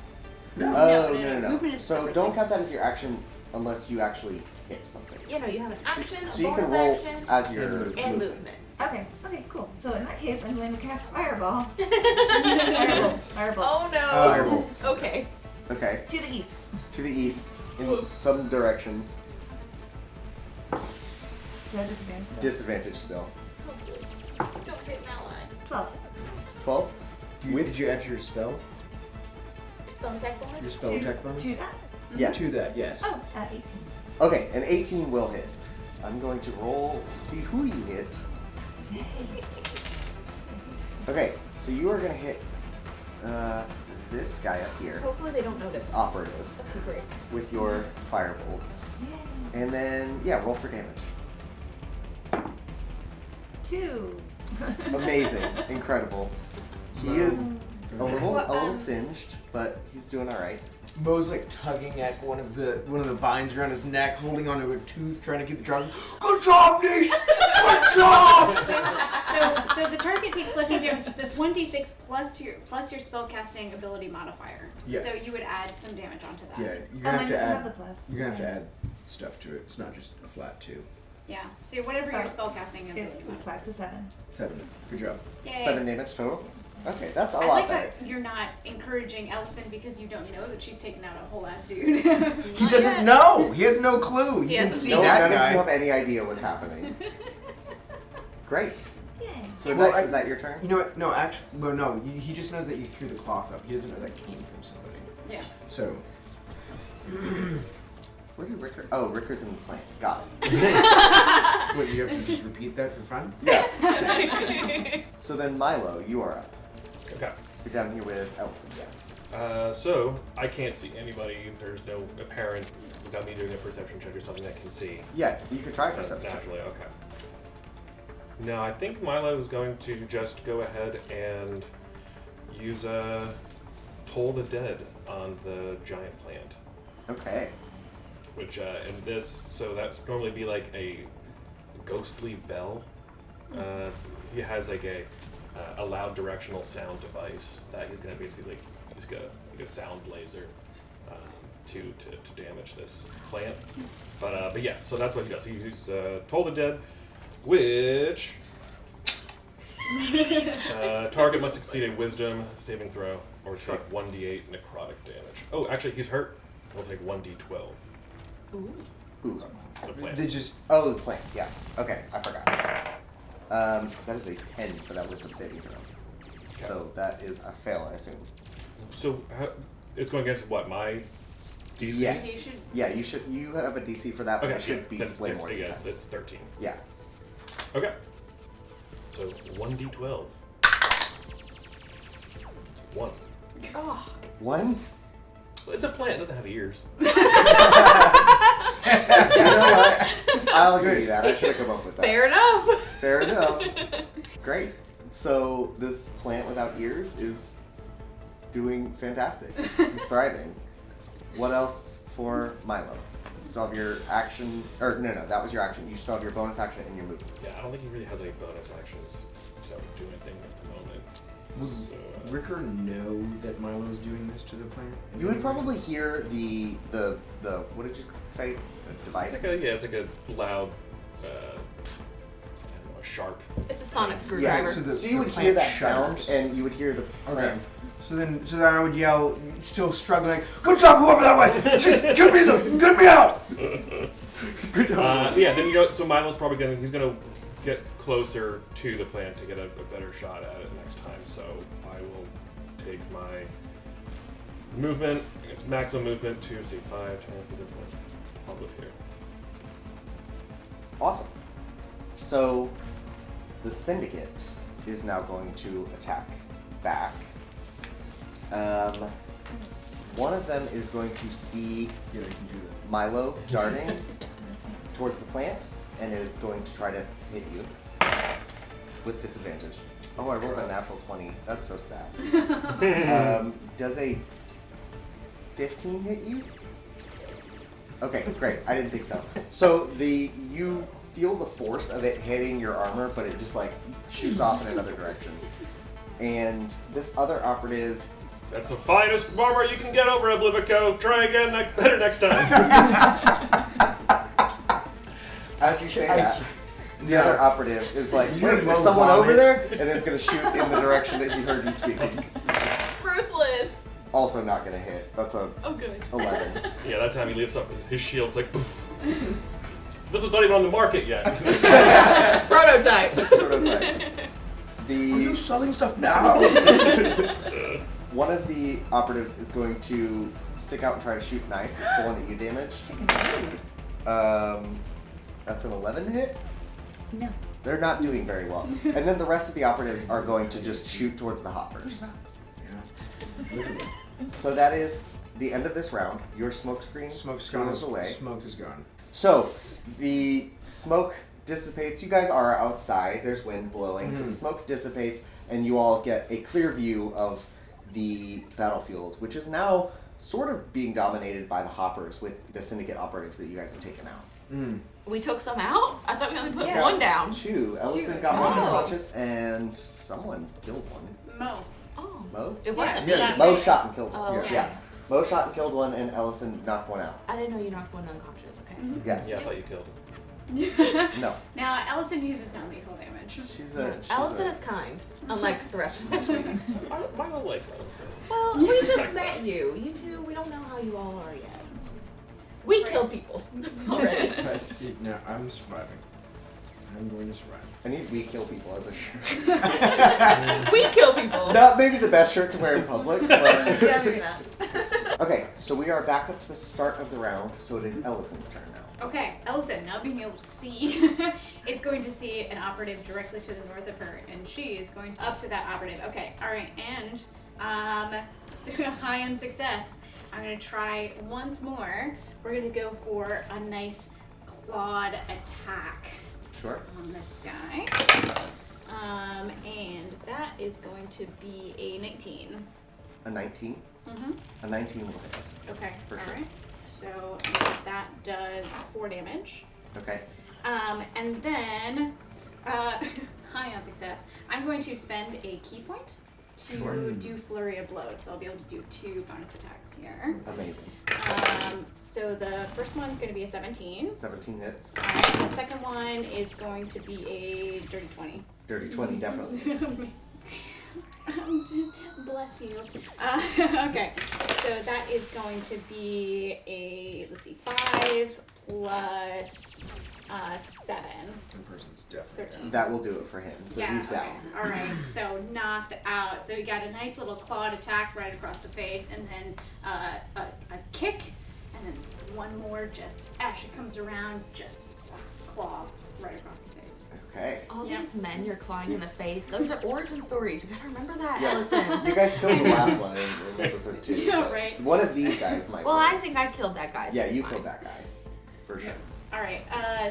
No, no. Movement is So separate don't thing. count that as your action unless you actually hit something. You know, you have an action, a So you bonus can roll action, as your and movement. Okay, cool. So in that case, I'm going to cast Fireball. Firebolt. Oh no. Firebolt. Okay. Okay, To the east. to the east in some direction. Do I have disadvantage still? Disadvantage still. Don't hit that line. 12. 12? Did you add your spell? Spell attack bonus? Your spell attack bonus? To that? Yes. To that, yes. Oh, 18. Okay, an 18 will hit. I'm going to roll to see who you hit. Okay, so you are going to hit this guy up here, Hopefully they don't notice. this operative, Okay, great. with your firebolts. Yay. And then, yeah, roll for damage. 2. Amazing, incredible. He is a little Well, singed, but he's doing all right. Mo's like tugging at one of the vines around his neck, holding onto a tooth, trying to keep the drum. Good job, Nish! Good job! So the target takes bludgeoning damage. So it's 1d6 plus your spellcasting ability modifier. Yeah. So you would add some damage onto that. Yeah, you're Oh, gonna mine have to doesn't have the add. plus. You're gonna have to add stuff to it. It's not just a flat 2. Yeah. So whatever your Oh. spellcasting ability It's modifier. 5, so 7. 7. Good job. Yay. 7 damage total? Okay, that's a I lot like better. that you're not encouraging Ellison because you don't know that she's taken out a whole ass dude. He Not doesn't yet. know. He has no clue. He He didn't hasn't see No, that none of you guy. have any idea what's happening. Great. Yay. So Well, next, I- is that your turn? You know what? No, actually, well, no. He just knows that you threw the cloth up. He doesn't know that came from somebody. Yeah. So, Where do Ricker? Oh, Ricker's in the plant. Got it. what, you have to just repeat that for fun? Yeah. So then, Milo, you are up. Okay. You're down here with Ellison. Yeah. So I can't see anybody. There's no apparent, without me doing a perception check or something, I can see. Yeah, you can try perception. Naturally, okay. No, I think Milo is going to just go ahead and use Toll the Dead on the giant plant. Okay. Which in this, so that's normally be like a ghostly bell. He has like a loud directional sound device that he's gonna basically use like a sound laser to damage this plant. But yeah, so that's what he does. He uses Toll the Dead, which target must succeed a Wisdom saving throw or take 1d8 necrotic damage. Oh, actually, he's hurt. We'll take 1d12. Ooh. The plant. They just. Oh, the plant. Yes. Okay, I forgot. That is a 10 for that wisdom saving throw. Okay. So that is a fail, I assume. So it's going against what, my DC? Yes. Yeah, you should. You have a DC for that, but Okay, it should be then it's way more than yes, 10. it's 13. Yeah. Okay. So 1d12. 1. Oh. 1. Well, it's a plant. It doesn't have ears. You know what? I'll agree with that. I should have come up with that. Fair enough. Fair enough. Great. So this plant without ears is doing fantastic. He's thriving. What else for Milo? You still have your action, or no, that was your action. You still have your bonus action and your movement. Yeah, I don't think he really has any bonus actions to do anything at the moment. Would So, Ricker know that Milo's doing this to the plant? You would probably hear the what did you say? The device. it's like a loud, I don't know, a sharp. It's a sonic Yeah. screwdriver. So you would the hear plant that sound, shudders. and you would hear the Okay. plant. So then I would yell, still struggling. Good job, whoever that was. Just get me out. Good job. Yeah, then you go. So Milo's probably he's gonna get closer to the plant to get a better shot at it next time. So I will take my movement. It's maximum movement to say 5, 10, 15, 20. I'll live here. Awesome. So the syndicate is now going to attack back. One of them is going to see Yeah, they can do that. Milo darting towards the plant and is going to try to hit you with disadvantage. Oh, I rolled a natural 20. That's so sad. Does a 15 hit you? Okay, great. I didn't think so. So you feel the force of it hitting your armor, but it just like shoots off in another direction. And this other operative. That's the finest armor you can get over, Oblivico. Try again, better next time. As you say that, the other operative is like, You wait, there's will someone over vomit. there, and is going to shoot in the direction that he heard you speaking. Ruthless. Also not going to hit. That's a Oh, good. 11. Yeah, that time he lifts up his shield's like, poof. This is not even on the market yet. Prototype. Prototype. Are you The selling stuff now? one of the operatives is going to stick out and try to shoot nice. It's the one that you damaged. That's an 11 hit. No. They're not doing very well. And then the rest of the operatives are going to just shoot towards the hoppers. So that is the end of this round. Your smoke screen Smoke's goes gone. away. Smoke is gone. So the smoke dissipates. You guys are outside. There's wind blowing, so the smoke dissipates, and you all get a clear view of the battlefield, which is now sort of being dominated by the hoppers with the syndicate operatives that you guys have taken out. We took some out? I thought we only put Yeah. one down. Two. Ellison got one unconscious, and someone killed one. Mo. Oh. Mo? It wasn't Yeah. me. Mo shot and killed one. Oh, Yeah. okay. Yeah. Mo shot and killed one, and Ellison knocked one out. I didn't know you knocked one unconscious. Okay. Yes. Yeah, I thought you killed him. No. Now, Ellison uses non-lethal damage. She's Allison is kind, unlike the rest of the street. My one likes Allison. Well, we just met you. You two, we don't know how you all are yet. We kill people already. No, I'm surviving. I'm going to survive. I need we kill people as a shirt. We kill people. Not maybe the best shirt to wear in public, but Yeah, maybe not. okay. So we are back up to the start of the round. So it is Ellison's turn now. Okay, Ellison, now being able to see, is going to see an operative directly to the north of her, and she is going up to that operative. Okay, alright, and high on success. I'm going to try once more. We're going to go for a nice clawed attack Sure. on this guy. And that is going to be a 19. A 19. Mm-hmm. A 19 will hit. Okay, For sure. alright. So that does 4 damage. Okay. And then, high on success, I'm going to spend a key point to Sure. do Flurry of Blows. So I'll be able to do 2 bonus attacks here. Amazing. So the first one's going to be a 17. 17 hits. The second one is going to be a dirty 20. Dirty 20 definitely hits. Bless you. Okay, so that is going to be a, let's see, 5 plus 7. One person's definitely 13. That will do it for him. So he's down. Okay. All right. So knocked out. So he got a nice little clawed attack right across the face, and then a kick, and then one more just as it comes around, just claw right across the face. Okay. All Yeah. these men you're clawing in the face, those are origin stories. You gotta remember that, Yeah. Allison. You guys killed the last one in episode 2. Yeah, but right. One of these guys might. Well, win. I think I killed that guy. so Yeah, it's you fine. killed that guy. For sure. All right.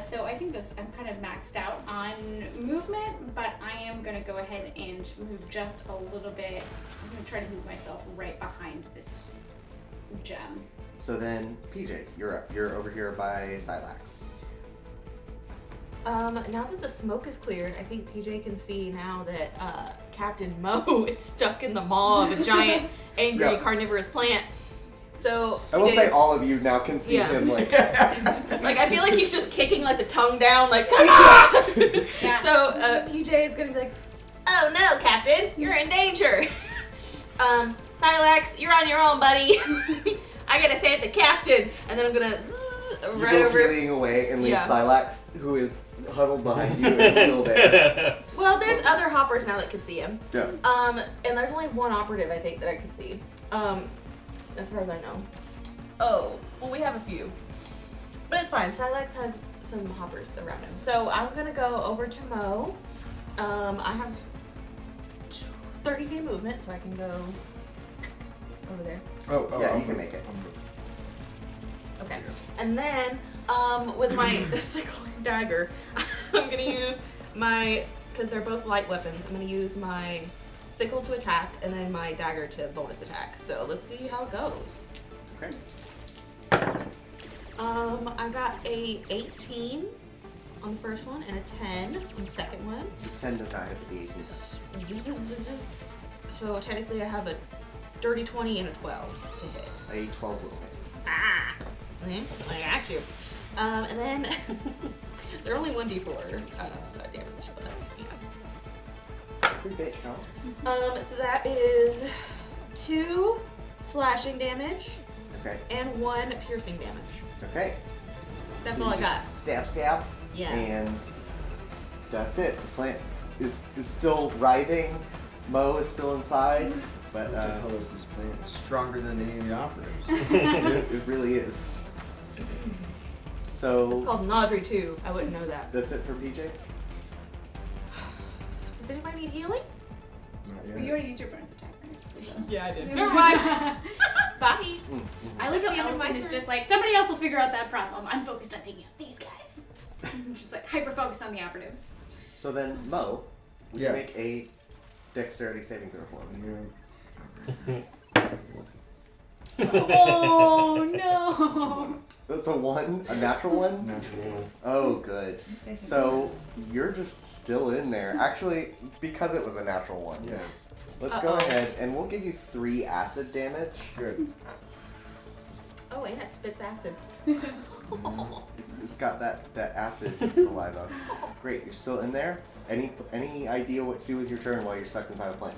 So I think I'm kind of maxed out on movement, but I am gonna go ahead and move just a little bit. I'm gonna try to move myself right behind this gem. So then, PJ, you're up. You're over here by Silax. Now that the smoke is cleared, I think PJ can see now that Captain Mo is stuck in the maw of a giant, angry, Yeah. carnivorous plant. So I will say PJ's all of you now can see Yeah. him like. like I feel like he's just kicking like the tongue down, like come on. Yeah. So PJ is gonna be like, "Oh no, Captain, you're in danger." Silax, you're on your own, buddy. I gotta save the captain, and then I'm gonna You right go over. fleeing away and leave Yeah. Silax, who is huddled behind you, is still there. Well, there's other hoppers now that can see him. Yeah. And there's only one operative I think that I can see. As far as I know. Oh, well, we have a few, but it's fine. Silex has some hoppers around him, so I'm gonna go over to Mo. I have 30 feet movement, so I can go over there. Oh, Yeah, I'll you can move. make it. I'll move. Okay. And then, with my sickle and dagger, I'm gonna use my, because they're both light weapons, I'm gonna use my sickle to attack and then my dagger to bonus attack. So let's see how it goes. Okay. I got a 18 on the first one and a 10 on the second one. The 10 does not hit the 18. So technically I have a dirty 20 and a 12 to hit. A 12 will hit. Ah! I got you. And then they're only 1d4 damage, but you know. 3 bitch counts. So that is 2 slashing damage Okay. and 1 piercing damage. Okay. That's So all you I just got. Stab, stab. Yeah. And that's it. The plant is still writhing. Mo is still inside. But What the hell is this plant? It's stronger than any of the operatives. it really is. It's So called Naudry too. I wouldn't know that. that's it for PJ? Does anybody need healing? Not You yet. already used your bonus attack, right? Yeah, I did. Never mind. Bye. I like how Yeah, my Ellison is turn. just like, somebody else will figure out that problem. I'm focused on taking out these guys. I'm just like hyper focused on the operatives. So then, Mo, would Yeah. you make a dexterity saving throw for me? Oh no! That's a 1, a natural 1? Natural one. Oh, good. So you're just still in there. Actually, because it was a natural 1. Yeah. Let's go ahead and we'll give you 3 acid damage. Good. Oh, and it spits acid. It's got that acid saliva. Great, you're still in there. Any idea what to do with your turn while you're stuck inside a plant?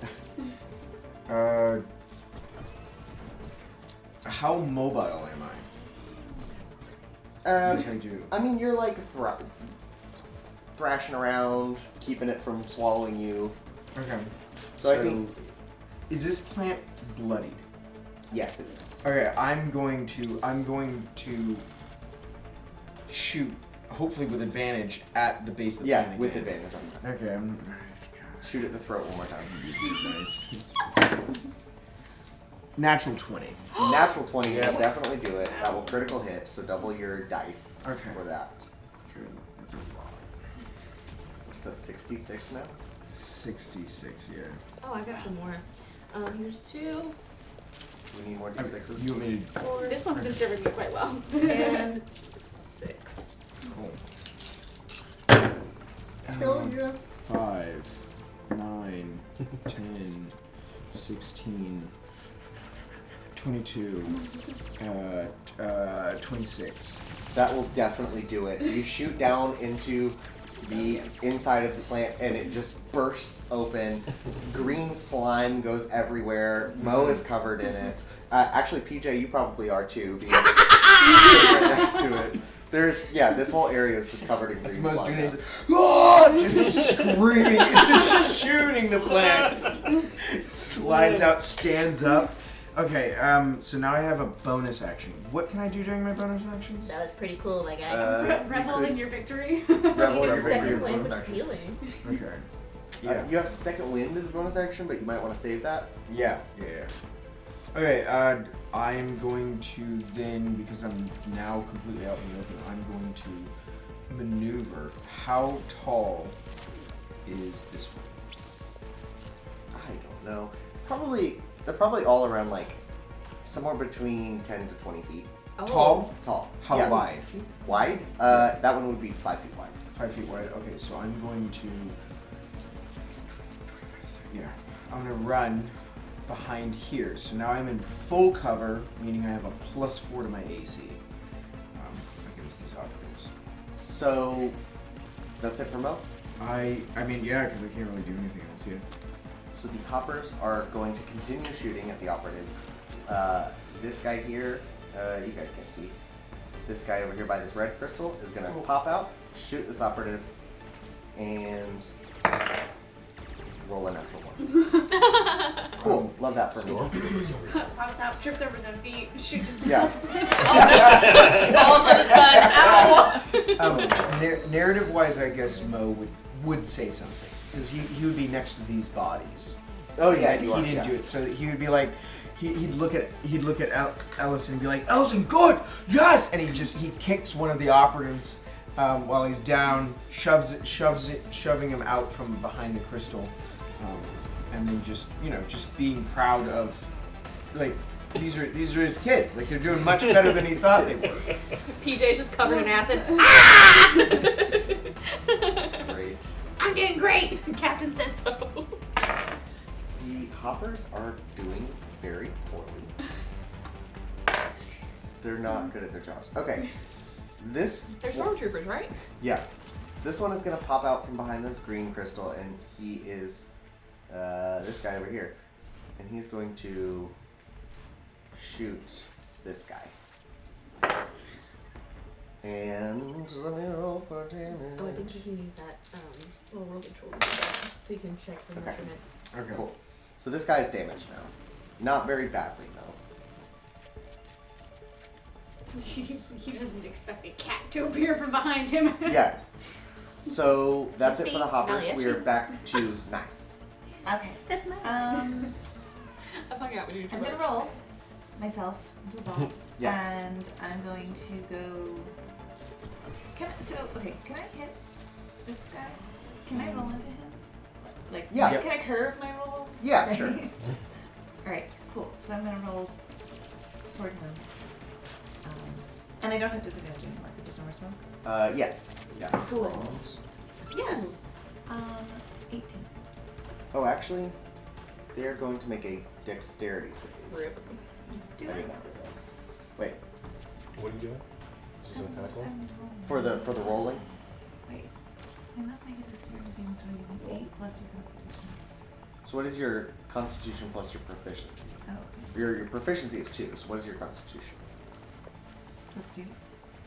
How mobile am I? Yes, I do. I mean, you're like thrashing around, keeping it from swallowing you. Okay. So I think- is this plant bloodied? Yes, it is. Okay, I'm going to shoot, hopefully with advantage, at the base of the Yeah, plant with again. advantage on that. Okay, I'm. Shoot at the throat one more time. Nice. Natural 20. Natural 20 will Yeah. definitely do it. That will critical hit, so double your dice Okay. for that. Good. That's a lot. What's that, 66 now? 66, yeah. Oh, I got some more. Here's 2 We need more d6s. You want me to. 4 This one's been serving me quite well. and 6. Cool. Hell yeah. 5, 9, 10, 16, 22, 26. That will definitely do it. You shoot down into the inside of the plant and it just bursts open. Green slime goes everywhere. Mo is covered in it. Actually, PJ, you probably are too because you're right next to it. This whole area is just covered in As green Mo's slime. doing this, oh, just screaming, just shooting the plant. Slides out, stands up. Okay, so now I have a bonus action. What can I do during my bonus actions? That was pretty cool, my guy. Revel you in your victory. could revel in You your get victory second as a wind, bonus which is action. healing. Okay. Yeah. You have second wind as a bonus action, but you might want to save that. Yeah. Okay, I'm going to then, because I'm now completely out in the open, I'm going to maneuver. How tall is this one? I don't know. They're probably all around like somewhere between 10 to 20 feet. Oh. Tall? Tall. How Yeah. wide? Wide? That one would be 5 feet wide. 5 feet wide. Okay, so I'm going to. Yeah, I'm gonna run behind here. So now I'm in full cover, meaning I have a +4 to my AC against these operatives. So that's it for Mo. I mean, yeah, because I can't really do anything else yet. So the hoppers are going to continue shooting at the operatives. This guy here, you guys can't see. This guy over here by this red crystal is going to pop out, shoot this operative, and roll a natural 1. Cool, love that for me. Pops out, trips over his own feet, shoots Yeah. himself. Balls on his butt. Ow! Narrative-wise, I guess Mo would say something because he would be next to these bodies, Oh yeah, he you are. didn't Yeah. do it. So he would be like, he'd look at Ellison and be like, Ellison, good, yes, and he kicks one of the operatives while he's down, shoving him out from behind the crystal, and then just being proud of, like, these are his kids. Like, they're doing much better than he thought they were. PJ's just covered in acid. Great. I'm doing great. Captain said so. The hoppers are doing very poorly. They're not good at their jobs. Okay. They're stormtroopers, right? Yeah. This one is going to pop out from behind this green crystal, and he is this guy over here. And he's going to shoot this guy. And let me roll for damage. Oh, I think you can use that little roll control so you can check the Okay. measurement. Okay. Cool. So this guy's damaged now. Not very badly, though. He doesn't expect a cat to appear from behind him. Yeah. So that's it for the hoppers. Not yet. We are back to nice. Okay. That's my. I'm hung out with you too I'm much. gonna roll myself into a ball. Yes. And I'm going to go. Can I hit this guy? Can I roll into him? Like, Yeah. Can I curve my roll? Yeah, Right? sure. Alright, cool. So I'm gonna roll toward him. And I don't have disadvantage anymore because there's no more smoke. Yes. Yes. Cool. Yeah. 18. Oh, actually, they're going to make a dexterity save. Rip. Do I I? remember this. Wait, What are you doing? Is this a tentacle? I'm for the rolling. Wait. They must make a dexterity saving throw using 8 plus your constitution. So what is your constitution plus your proficiency? Oh, okay. Your proficiency is 2. So what is your constitution? Plus 2.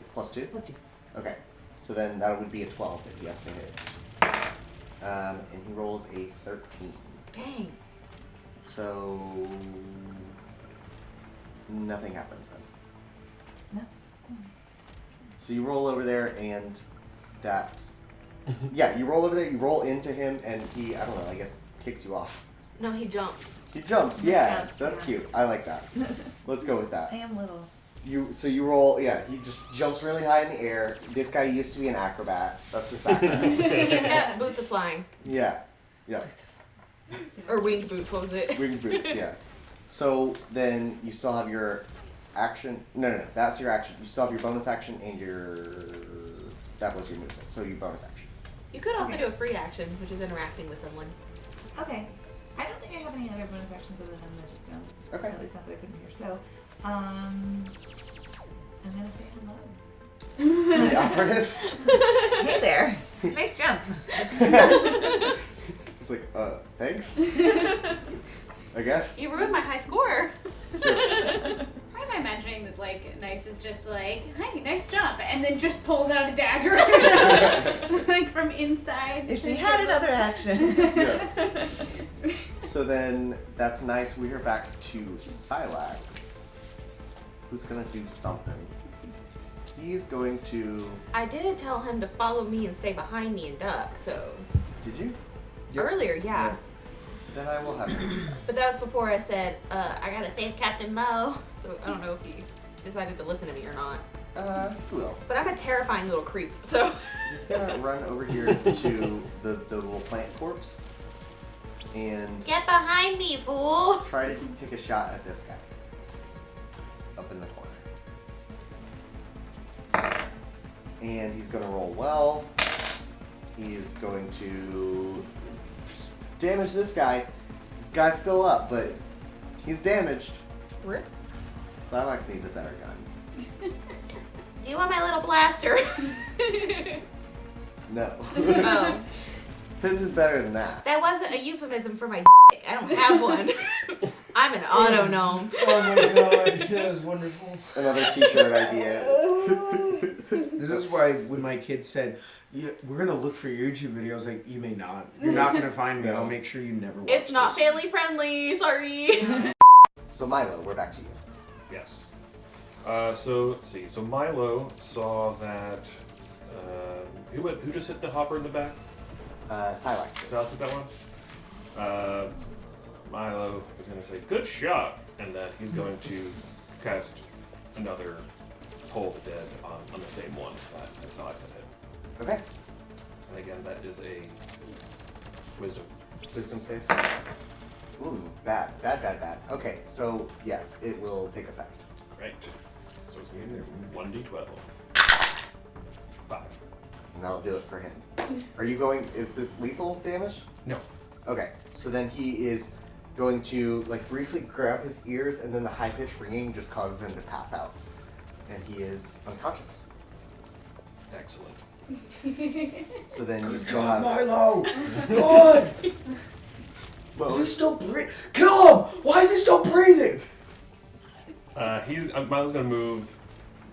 It's plus 2? Plus 2. Okay. So then that would be a 12 that he has to hit. And he rolls a 13. Dang. So nothing happens then. No. So you roll over there and that yeah, you roll over there, you roll into him and he, I don't know, I guess kicks you off. No, he jumps. He jumps, He yeah. jumps, That's yeah. cute. I like that. Let's go with I that. am little. So you roll, yeah, he just jumps really high in the air. This guy used to be an acrobat. That's his background. He's got boots of flying. Yeah. Yeah. Or winged boots, what was it? Winged boots, yeah. So then you still have your action. No. That's your action. You still have your bonus action and that was your movement. So your bonus action. You could also Okay. do a free action, which is interacting with someone. Okay. I don't think I have any other bonus actions other than the just jump. Okay. At least not that I put in here. So, I'm gonna say hello. To the operative. Hey there. Nice jump. It's like, thanks. I guess. You ruined my high score. Why am I imagining that like Nice is just like, "Hi, nice jump," and then just pulls out a dagger, like from inside. If she had another action. Yeah. So then that's nice. We are back to Silax, who's gonna do something. He's going to. I did tell him to follow me and stay behind me and duck, so. Did you? Earlier, yeah. Then I will have you. But that was before I said, I gotta save Captain Mo. So I don't know if he decided to listen to me or not. Who will? But I'm a terrifying little creep, so. He's gonna run over here to the little plant corpse and Get behind me, fool! try to take a shot at this guy up in the corner. And he's gonna roll well. He's going to damage this guy. Guy's still up, but he's damaged. Rip. Silax needs a better gun. Do you want my little blaster? No. Oh. His is better than that. That wasn't a euphemism for my dick. I don't have one. I'm an auto gnome. Oh my god, that was wonderful. Another t-shirt idea. This is why when my kids said, yeah, we're gonna look for your YouTube videos, like, you may not. You're not gonna find me. I'll make sure you never watch It's not this. family friendly, sorry. So Milo, we're back to you. Yes. So let's see. So Milo saw that. Who just hit the hopper in the back? Silax. So I'll take that one. Milo is going to say, good shot, and then he's going to cast another Toll of the Dead on the same one. That's how I said it. Okay. And again, that is a wisdom. Wisdom save. Ooh, bad. Okay, so yes, it will take effect. Great. So it's going to be 1d12. 5. And that'll do it for him. Are you going, is this lethal damage? No. Okay, so then he is going to like briefly grab his ears, and then the high-pitched ringing just causes him to pass out. And he is unconscious. Excellent. So then you Good still God, have... Milo! Good! Well, Is he still breathing? Kill him! Why is he still breathing? Milo's going to move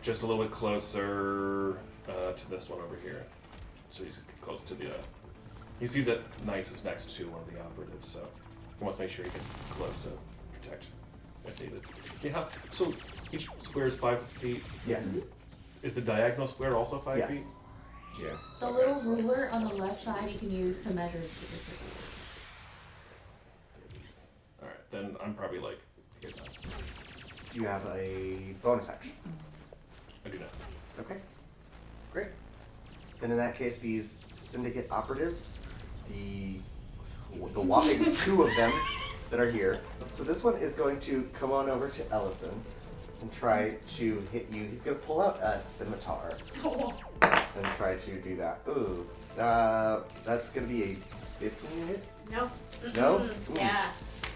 just a little bit closer to this one over here. So he's close to the... he sees that Nice is next to one of the operatives, so he wants to make sure he gets close to protect if needed. Yeah, so each square is 5 feet. yes. Is the diagonal square also 5 Yes. feet? Yeah. The little ruler on the left side you can use to measure specifically. Alright, then I'm probably like, here now. You have a bonus action. I do not. Okay. Great. Then in that case, these syndicate operatives, the whopping 2 of them that are here. So this one is going to come on over to Ellison and try to hit you. He's going to pull out a scimitar and try to do that. Ooh. That's going to be a 15 to hit? No. No? Mm-mm. Ooh. Yeah.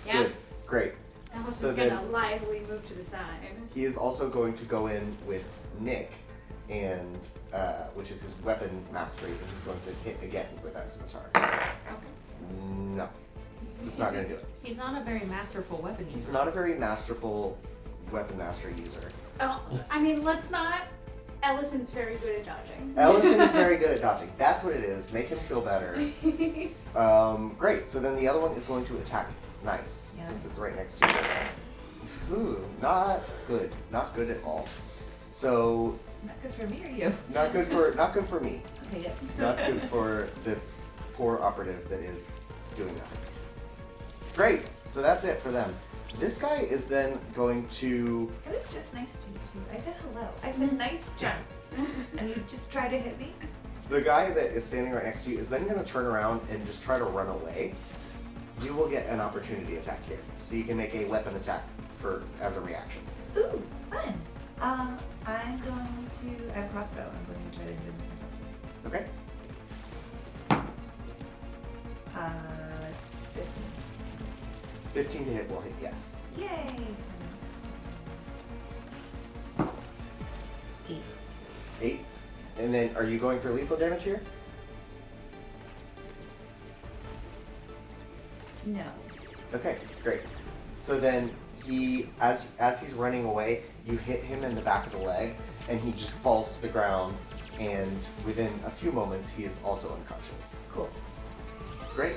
Yeah. Good. Great. Allison's So gonna then- lively move to the side. He is also going to go in with Nick, and which is his weapon mastery, and he's going to hit again with that scimitar. No, it's not going to do it. He's not a very masterful weapon user. He's not a very masterful weapon mastery user. Oh, I mean, let's not. Ellison's very good at dodging. Ellison is very good at dodging. That's what it is. Make him feel better. Great. So then the other one is going to attack Nice, Yeah. since it's right next to you. Ooh, not good. Not good at all. So Not good for me or you? not good for me. Okay, yeah. Not good for this poor operative that is doing nothing. Great. So that's it for them. This guy is then going to... It was just nice to you too. I said hello. I said nice jump. And you just tried to hit me? The guy that is standing right next to you is then going to turn around and just try to run away. You will get an opportunity attack here. So you can make a weapon attack as a reaction. Ooh, fun. I'm going to... I have a crossbow. I'm going to try to hit him with my crossbow. Okay. 15. 15 to hit will hit, yes. Yay! 8. 8. And then are you going for lethal damage here? No. Okay, great. So then he, as he's running away, you hit him in the back of the leg, and he just falls to the ground, and within a few moments, he is also unconscious. Cool. Great.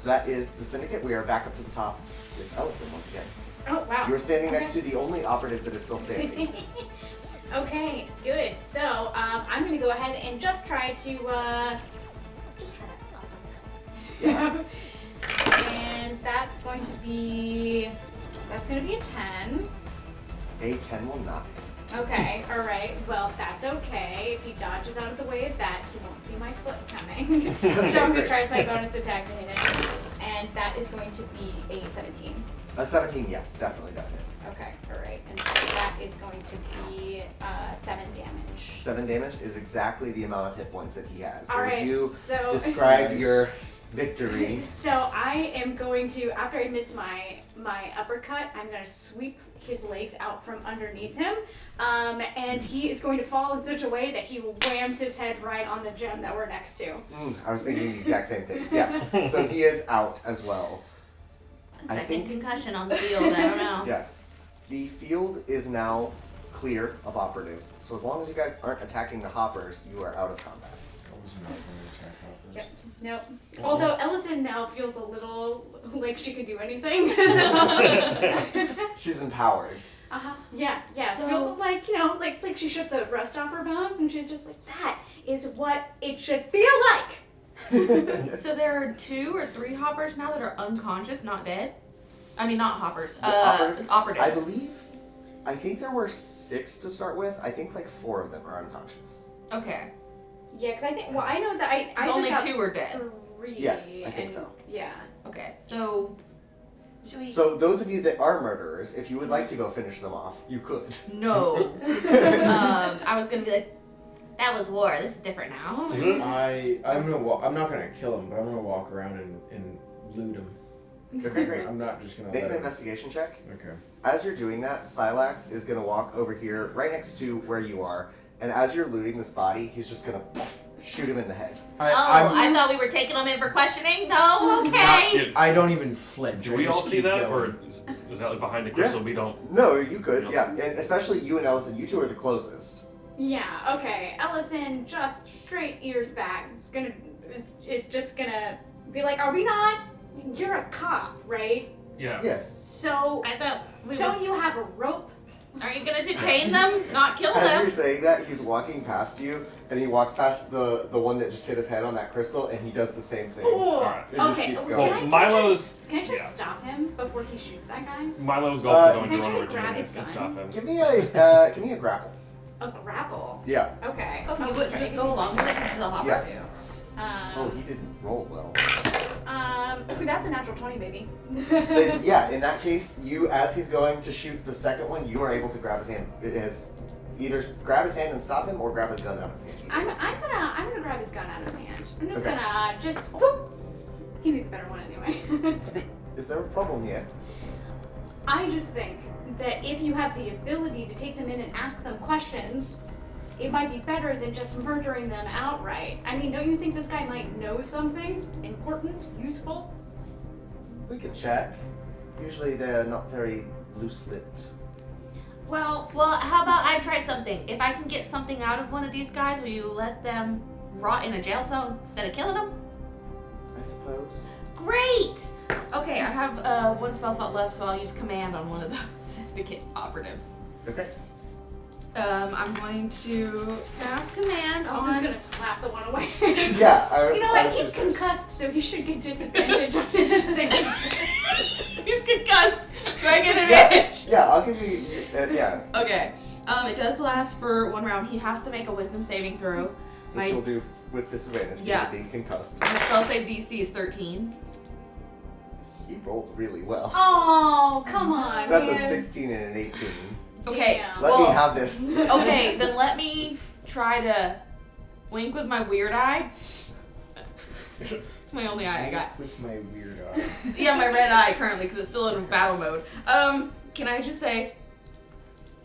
So that is the Syndicate. We are back up to the top with Ellison once again. Oh, wow. You are standing Okay. next to the only operative that is still standing. Okay, good. So I'm gonna go ahead and just try to Yeah. And that's going to be a 10. A 10 will not hit. Okay, all right. Well, that's okay. If he dodges out of the way of that, he won't see my foot coming. So I'm gonna great. try my bonus attack to hit it, and that is going to be a 17. A 17, yes, definitely does hit. Okay, all right. And so that is going to be 7 damage. 7 damage is exactly the amount of hit points that he has. So All would right, you so- describe your victory? So I am going to, after I miss my uppercut, I'm going to sweep his legs out from underneath him, and he is going to fall in such a way that he whams his head right on the gem that we're next to. I was thinking the exact same thing. Yeah. So he is out as well. I Second think- concussion on the field. I don't know. Yes. The field is now clear of operatives. So as long as you guys aren't attacking the hoppers, you are out of combat. I was not going to attack hoppers. Yep. Nope. Although Ellison now feels a little like she could do anything. She's empowered. Yeah. So- Feels like, like it's like she shook the rust off her bones, and she's just like, that is what it should feel like. So there are 2 or 3 hoppers now that are unconscious, not dead. I mean, not hoppers. Operatives? Operatives. I think there were 6 to start with. I think like 4 of them are unconscious. Okay. Yeah, because I think. Well, I know that I took Only out 2 are dead. 3. Yes, I think and- so. Yeah. Okay, so should we? So those of you that are murderers, if you would like to go finish them off, you could. No. I was gonna be like, that was war. This is different now. I'm not gonna kill him, but I'm gonna walk around and loot him. Okay, great. I'm not just gonna Make let an him. investigation check. Okay. As you're doing that, Silax is going to walk over here right next to where you are, and as you're looting this body, he's just going to shoot him in the head. I thought we were taking them in for questioning. No, okay. I don't even flinch. Do I we just all see keep that, going. or is that like behind the crystal? We don't. No, you could, yeah. And especially you and Ellison, you two are the closest. Yeah. Okay. Ellison, just straight ears back. It's just gonna be like, are we not? You're a cop, right? Yeah. Yes. So I thought we don't you have a rope? Are you gonna detain them? Not kill As them? you're saying that, he's walking past you, and he walks past the one that just hit his head on that crystal, and he does the same thing. Oh. Alright. It just Okay. keeps Can going. I Milo's- Can I try yeah. to stop him before he shoots that guy? Milo's also going Can to I run try over to to grab him his and gun? stop him. Give me a grapple. A grapple. Yeah. Okay. Oh, you wouldn't just go along with us as a hopper? Yeah. Oh, Um, he didn't roll well. that's a natural 20, baby. Then, yeah, in that case, you, as he's going to shoot the second one, you are able to grab his hand. It has either grab his hand and stop him, or grab his gun out of his hand. I'm gonna grab his gun out of his hand. I'm just Okay. gonna whoop. He needs a better one anyway. Is there a problem here? I just think that if you have the ability to take them in and ask them questions, it might be better than just murdering them outright. I mean, don't you think this guy might know something important, useful? We could check. Usually they're not very loose-lipped. Well, How about I try something? If I can get something out of one of these guys, will you let them rot in a jail cell instead of killing them? I suppose. Great! Okay, I have 1 spell slot left, so I'll use command on one of those syndicate operatives. Okay. I'm going to cast command Elsa's on... gonna slap the one away. Yeah, I was. You know I what? was He's just- concussed, so he should get disadvantage on this thing. He's concussed! Do I get advantage? Yeah, I'll give you. Yeah. Okay. It does last for 1 round. He has to make a wisdom saving throw. Which you'll do with disadvantage because Yeah. of being concussed. My spell save DC is 13. He rolled really well. Oh, come on, That's man. a 16 and an 18. Okay. Damn. Let me have this. Okay, then let me try to wink with my weird eye. It's my only eye I got. With my weird eye. Yeah, my red eye currently because it's still in battle mode. Can I just say,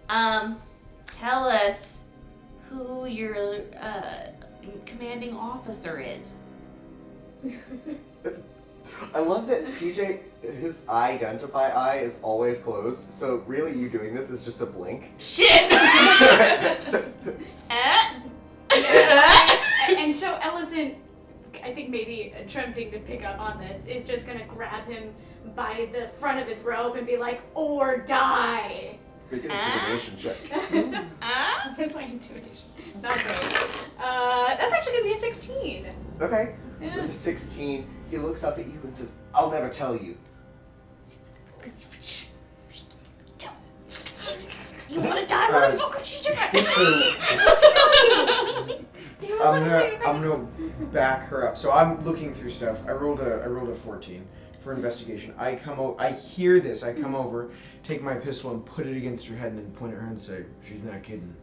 tell us who your commanding officer is? I love that PJ, his identify eye is always closed, so really you doing this is just a blink. Shit! And so Ellison, I think maybe attempting to pick up on this, is just gonna grab him by the front of his robe and be like, or die. Make an intimidation check. That's my intimidation. Not great. That's actually gonna be a 16. Okay. Yeah. With a 16, he looks up at you and says, I'll never tell you. You wanna die, motherfucker? I'm gonna back her up. So I'm looking through stuff. I rolled a 14 for investigation. I hear this. I come over, take my pistol and put it against her head, and then point at her and say, "She's not kidding."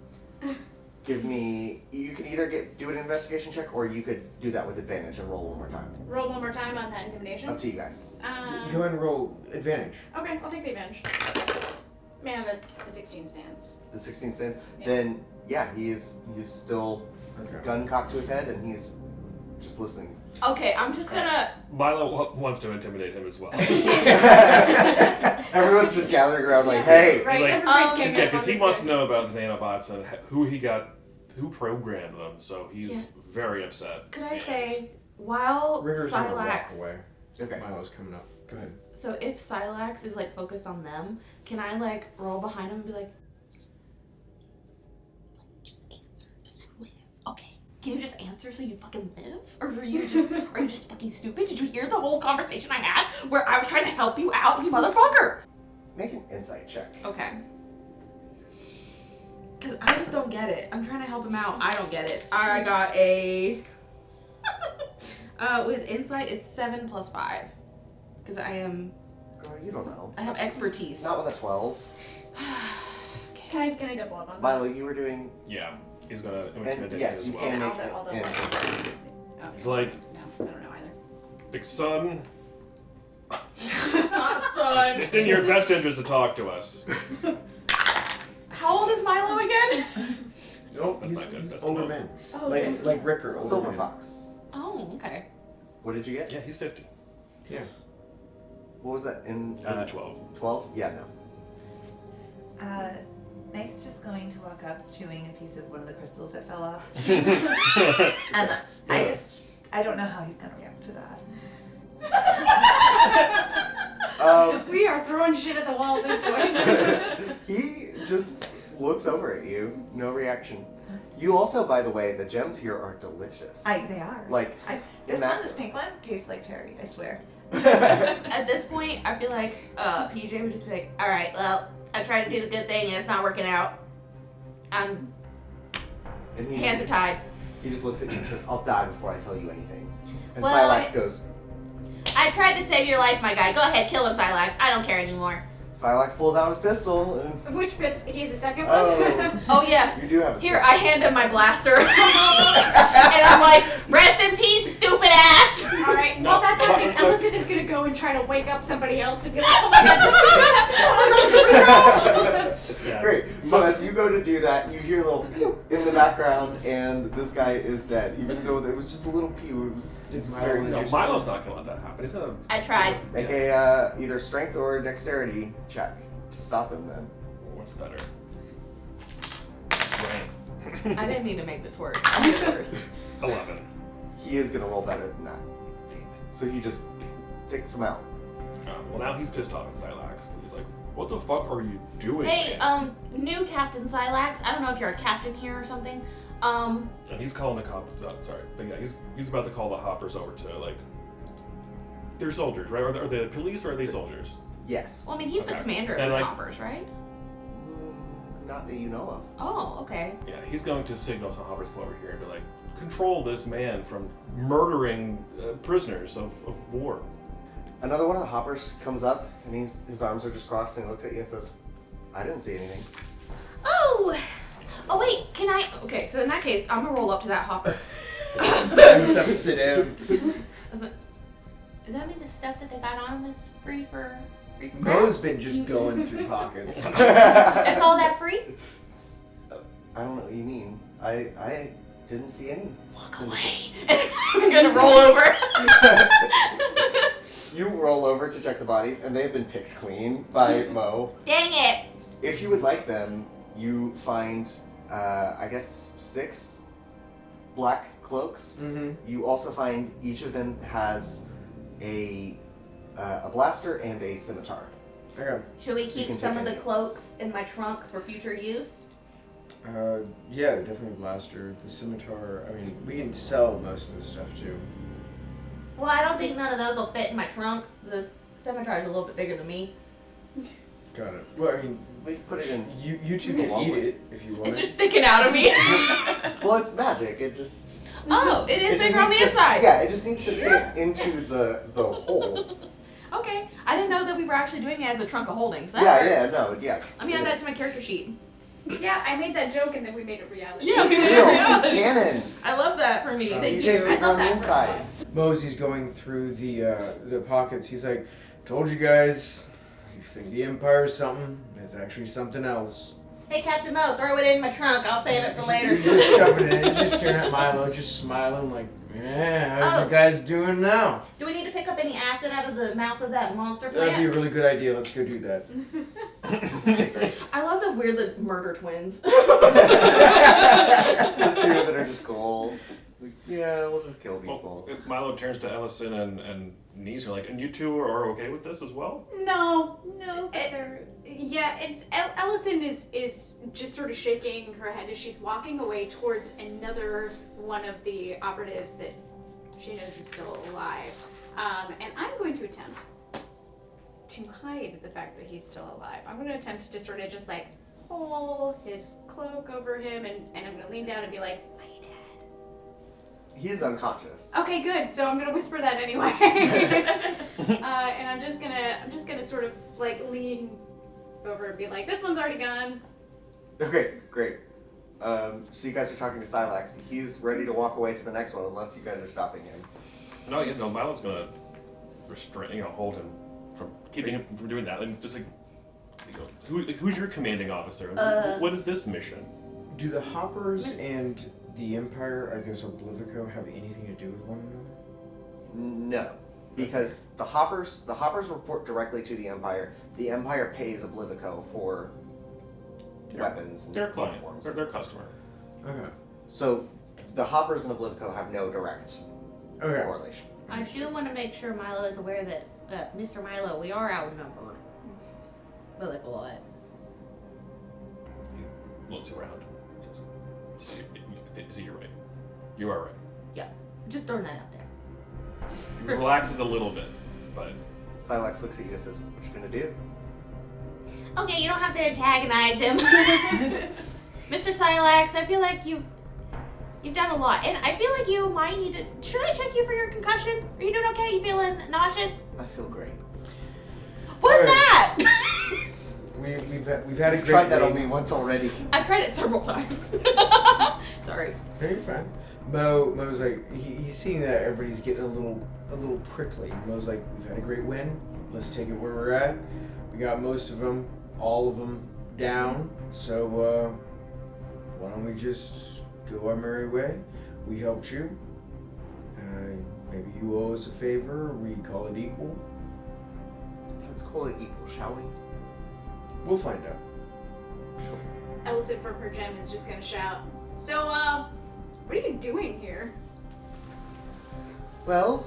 Give me, you can either do an investigation check or you could do that with advantage and roll one more time. Roll one more time on that intimidation. Up to you guys. Go ahead and roll advantage. Okay, I'll take the advantage. Man, that's the 16 stands. The 16 stands. Yeah. Then, yeah, he's still Okay. gun cocked to his head and he's just listening. Okay, I'm just gonna. Milo wants to intimidate him as well. Everyone's just gathering around like, hey. Right, like- everybody's Um, getting Yeah, up because on he this wants to guy. know about the nanobots and who programmed them. So he's Yeah. very upset. Could I say, while Rigger's gonna walk Silax. away. Okay. Milo's coming up. Go ahead. So if Silax is like focused on them, can I like roll behind him and be like, just answer. Okay. Can you just answer so you fucking live? Or are you just fucking stupid? Did you hear the whole conversation I had where I was trying to help you out, you motherfucker? Make an insight check. Okay. Because I just don't get it. I'm trying to help him out. I don't get it. I got a... with insight, it's 7 plus 5. Because I Girl, you don't know. have expertise. Not with a 12. Can I double up on that? Milo, you were doing. Yeah, he's gonna And intimidate yes, as you well. can make I'll an double up. insight. Oh, He's like, no, I don't know either. big son, Not son. it's in your best interest to talk to us. How old is Milo again? Nope, That's he's not good. That's older not men. Oh, okay. Like Rick or older Silver men. Fox. Oh, okay. What did you get? Yeah, he's 50. Yeah. What was that in? He's a 12. 12? Yeah, no. Nice is just going to walk up, chewing a piece of one of the crystals that fell off. And I don't know how he's gonna react to that. We are throwing shit at the wall at this point. He just looks over at you, no reaction. You also, by the way, the gems here are delicious. They are. Like, This in one, that- this pink one, tastes like cherry, I swear. At this point, I feel like PJ would just be like, all right, well, I tried to do the good thing and it's not working out. And Hands are tied. He just looks at you and says, I'll die before I tell you anything. And Well, Silax goes, I tried to save your life, my guy. Go ahead, kill him, Silax. I don't care anymore. Silax pulls out his pistol. And, Which pistol? He's the second one? oh, Oh, yeah. you do have a Here, pistol. I hand him my blaster. And I'm like, rest in peace, stupid ass. Alright, while that's happening, Ellison is gonna go and try to wake up somebody else to be like, oh my god, somebody's gonna have to tell her. Yeah. Great. So as you go to do that, you hear a little pew in the background, and this guy is dead. Even though there was just a little pew. It was Did Milo very do No, touching. Milo's not gonna let that happen. He's gonna. I tried. Make a either strength or dexterity check to stop him. Then What's better? Strength. I didn't mean to make this worse. I made it worse. 11. he is gonna roll better than that. So he just takes him out. Well, now he's pissed off at Silax. He's like, what the fuck are you doing? Hey, man?" new Captain Silax. I don't know if you're a captain here or something. And he's calling the cop. Sorry, but yeah, he's about to call the hoppers over to like. They're soldiers, right? Are they police or are they soldiers? Yes. well, I mean, he's the Okay. commander of And, the like- hoppers, right? Not that you know of. Oh, okay. Yeah, he's going to signal to hoppers to come over here and be like, control this man from murdering prisoners of war. Another one of the hoppers comes up, and his arms are just crossed, and he looks at you and says, "I didn't see anything." Oh! Oh, wait, can I? Okay, so in that case, I'm gonna roll up to that hopper. Just have to sit down. Does that mean the stuff that they got on him is free for Mo's been just going through pockets. It's all that free? I don't know what you mean. I didn't see any. Look away. I'm gonna roll over. You roll over to check the bodies, and they've been picked clean by Mo. Dang it. If you would like them, you find, I guess, 6 black cloaks. Mm-hmm. You also find each of them has a blaster and a scimitar. Okay. Should we So you keep can some take of the any of cloaks in my trunk for future use? Yeah, definitely blaster. The scimitar. I mean, we can sell most of this stuff too. Well, I don't think none of those will fit in my trunk. The scimitar is a little bit bigger than me. Got it. Well, I mean, We put it in. you two can Long eat way. it if you want It's it. just sticking out of me. Well, it's magic. It just. Oh, it is it just bigger on the needs to- inside. Yeah, it just needs to fit into the hole. Okay. I didn't know that we were actually doing it as a trunk of holding. So that Yeah, works. no, yeah. Let me add it that is. to my character sheet. Yeah, I made that joke and then we made it reality. Yeah, we It's made it real. reality. It's canon. I love that for me. Thank DJ's you. I bigger love on the that for inside. us. Mosey's going through the pockets. He's like, told you guys, you think the Empire's something, it's actually something else. Hey, Captain Mo, throw it in my trunk. I'll save it for later. He's just shoving it in, just staring at Milo, just smiling like, yeah, how's you guys doing now? Do we need to pick up any acid out of the mouth of that monster That'd be a plant? really good idea. Let's go do that. I love the weird murder twins. The two that are just gold. Yeah, we'll just kill people. Well, Milo turns to Ellison and Niece are like, and you two are okay with this as well? No. No, but they're. Yeah, it's Ellison is just sort of shaking her head as she's walking away towards another one of the operatives that she knows is still alive. And I'm going to attempt to hide the fact that he's still alive. I'm going to attempt to sort of just like pull his cloak over him, and I'm going to lean down and be like, "Are you dead?" He's unconscious. Okay, good. So I'm gonna whisper that anyway. And I'm just gonna sort of like lean over and be like, "This one's already gone." Okay, great. So you guys are talking to Silax. He's ready to walk away to the next one unless you guys are stopping him. No, yeah, no, Milo's gonna restrain, hold him from keeping him from doing that. And just like, who's your commanding officer? What is this mission? Do the Hoppers and the Empire, I guess Oblivico, have anything to do with one another? No, because the Hoppers report directly to the Empire. The Empire pays Oblivico for weapons and Their client, uniforms. their customer. Okay. So the Hoppers and Oblivico have no direct correlation. I do want to make sure Milo is aware that, Mr. Milo, we are outnumbered. But like a lot. He looks around. See, you're right. You are right. Yeah. Just throwing that out there. He relaxes a little bit, but Silax looks at you and says, "What you gonna do?" Okay, you don't have to antagonize him. Mr. Silax, I feel like you've done a lot. And I feel like you might need to... Should I check you for your concussion? Are you doing okay? You feeling nauseous? I feel great. What's Alright. that? We've had a You've great tried that day. on me once already. I've tried it several times. Sorry. Very fine. Mo's like he's seeing that everybody's getting a little prickly. Mo's like, we've had a great win. Let's take it where we're at. We got most of them, all of them down. So why don't we just go our merry way? We helped you. Maybe you owe us a favor. Or we call it equal. Let's call it equal, shall we? We'll find out. Sure. Ellison from her gem is just gonna shout, "So, what are you doing here?" Well,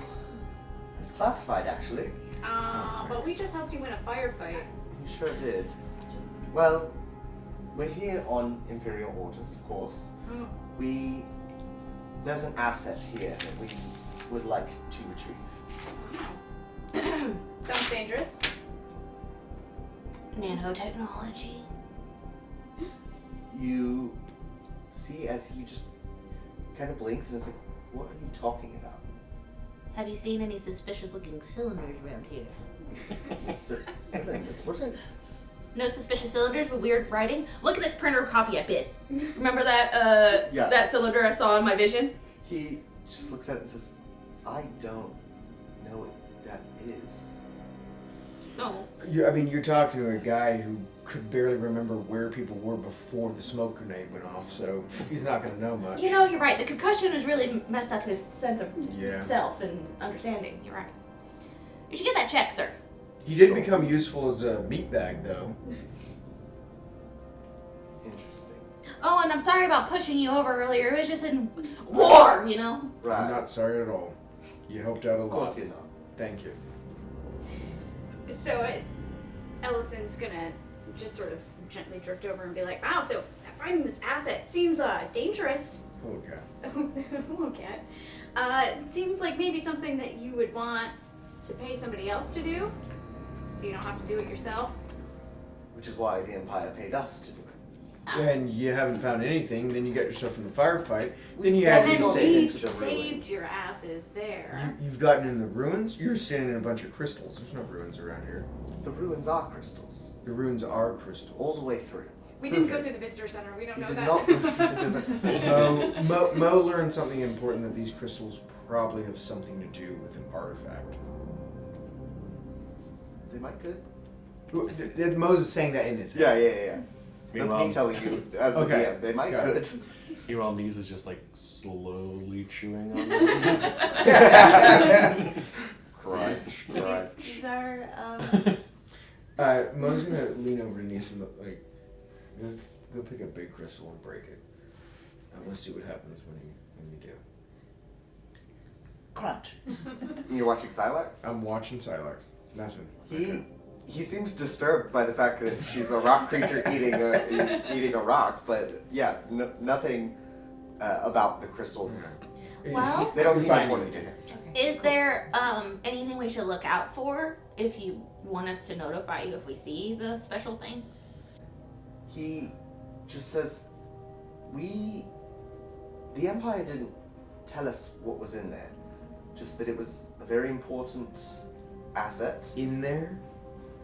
it's classified actually. But we just helped you win a firefight. You sure did. Well, we're here on Imperial orders, of course. There's an asset here that we would like to retrieve. Sounds dangerous. Nanotechnology. You see as he just kind of blinks and is like, "What are you talking about?" Have you seen any suspicious looking cylinders around here? Cylinders. What are... No suspicious cylinders with weird writing? Look at this printer copy I bit. Remember that Yeah. that cylinder I saw in my vision? He just looks at it and says, "I don't know what that is." No. You're talking to a guy who could barely remember where people were before the smoke grenade went off, so he's not going to know much. You know, you're right. The concussion has really messed up his sense of Yeah. self and understanding. You're right. You should get that checked, sir. He did become useful as a meat bag, though. Interesting. Oh, and I'm sorry about pushing you over earlier. It was just in war, you know? Right. I'm not sorry at all. You helped out a Of lot. course you're not. Thank you. So, Ellison's gonna just sort of gently drift over and be like, "Wow, so finding this asset seems dangerous." Okay. Okay. It seems like maybe something that you would want to pay somebody else to do, so you don't have to do it yourself. Which is why the Empire paid us to do it. And you haven't found anything, then you got yourself in the firefight, then you Yeah, have And we to don't then say we it's the saved ruins. your asses there. You've gotten in the ruins? You're standing in a bunch of crystals. There's no ruins around here. The ruins are crystals. The ruins are crystals. All the way through. We didn't go Perfect. through the visitor center. We don't You know did that. not go through the visitor center. Mo learned something important, that these crystals probably have something to do with an artifact. They might could. Mo's is saying that in his head. Yeah. That's Meanwhile- me telling you as the Okay. DM. They might Got could. it. Meanwhile, Niece is just like slowly chewing on it. Crunch, crunch. These are, Mo's gonna lean over to Niece and like, go pick a big crystal and break it. Let's see what happens when you do. Crunch. You're watching Silex? I'm watching Silex. Nothing. He seems disturbed by the fact that she's a rock creature eating a rock, but yeah, nothing about the crystals. Well, They don't You're seem fine. important to him. is there anything we should look out for if you want us to notify you if we see the special thing? He just says, the Empire didn't tell us what was in there, just that it was a very important asset In there,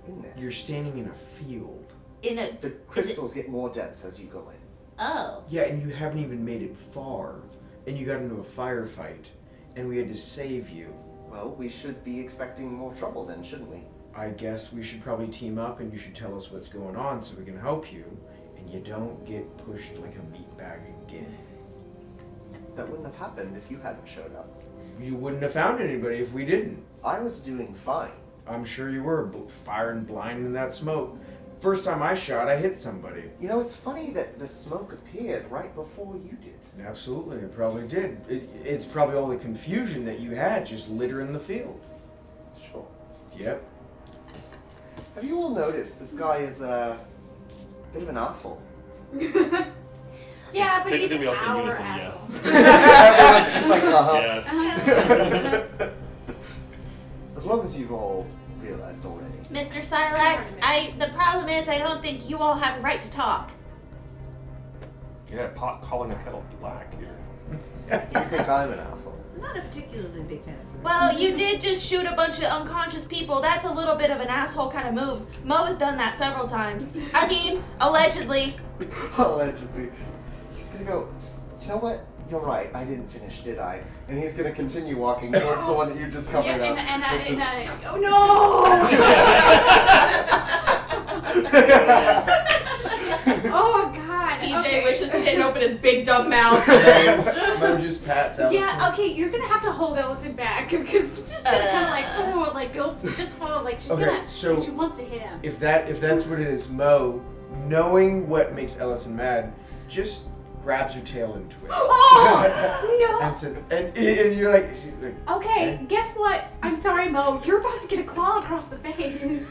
in there. you're standing in a field. In a The crystals get more dense as you go in. oh, Yeah, and you haven't even made it far, and you got into a firefight, and we had to save you. Well, we should be expecting more trouble then, shouldn't we? I guess we should probably team up, and you should tell us what's going on so we can help you, and you don't get pushed like a meatbag again. That wouldn't have happened if you hadn't showed up. You wouldn't have found anybody if we didn't. I was doing fine. I'm sure you were firing blind in that smoke. First time I shot, I hit somebody. You know, it's funny that the smoke appeared right before you did. Absolutely, it probably did. It's probably all the confusion that you had just littering the field. Sure. Yep. Have you all noticed this guy is a bit of an asshole? Yeah, but Did he's we all say our unison, asshole. Everyone's just like, Yes. As long as you've all realized already. Mr. Silex, the problem is I don't think you all have a right to talk. Yeah, pot calling a kettle black here. You think I'm an asshole? I'm not a particularly big fan of her. Well, you did just shoot a bunch of unconscious people. That's a little bit of an asshole kind of move. Mo's done that several times. I mean, allegedly. Allegedly. He's gonna go, you know what? You're right, I didn't finish, did I? And he's gonna continue walking towards the one that you just covered up. Oh no! Oh god. PJ okay. wishes he didn't open his big dumb mouth. Mo just pats Allison. Yeah, okay, you're gonna have to hold Ellison back because she's just gonna kind of like, oh, like go, just oh, like she's Okay, gonna, so she wants to hit him. If that's what it is, Mo, knowing what makes Ellison mad, just grabs her tail and twists. Oh And so, and you're like, no! Okay, guess what? I'm sorry, Mo. You're about to get a claw across the face.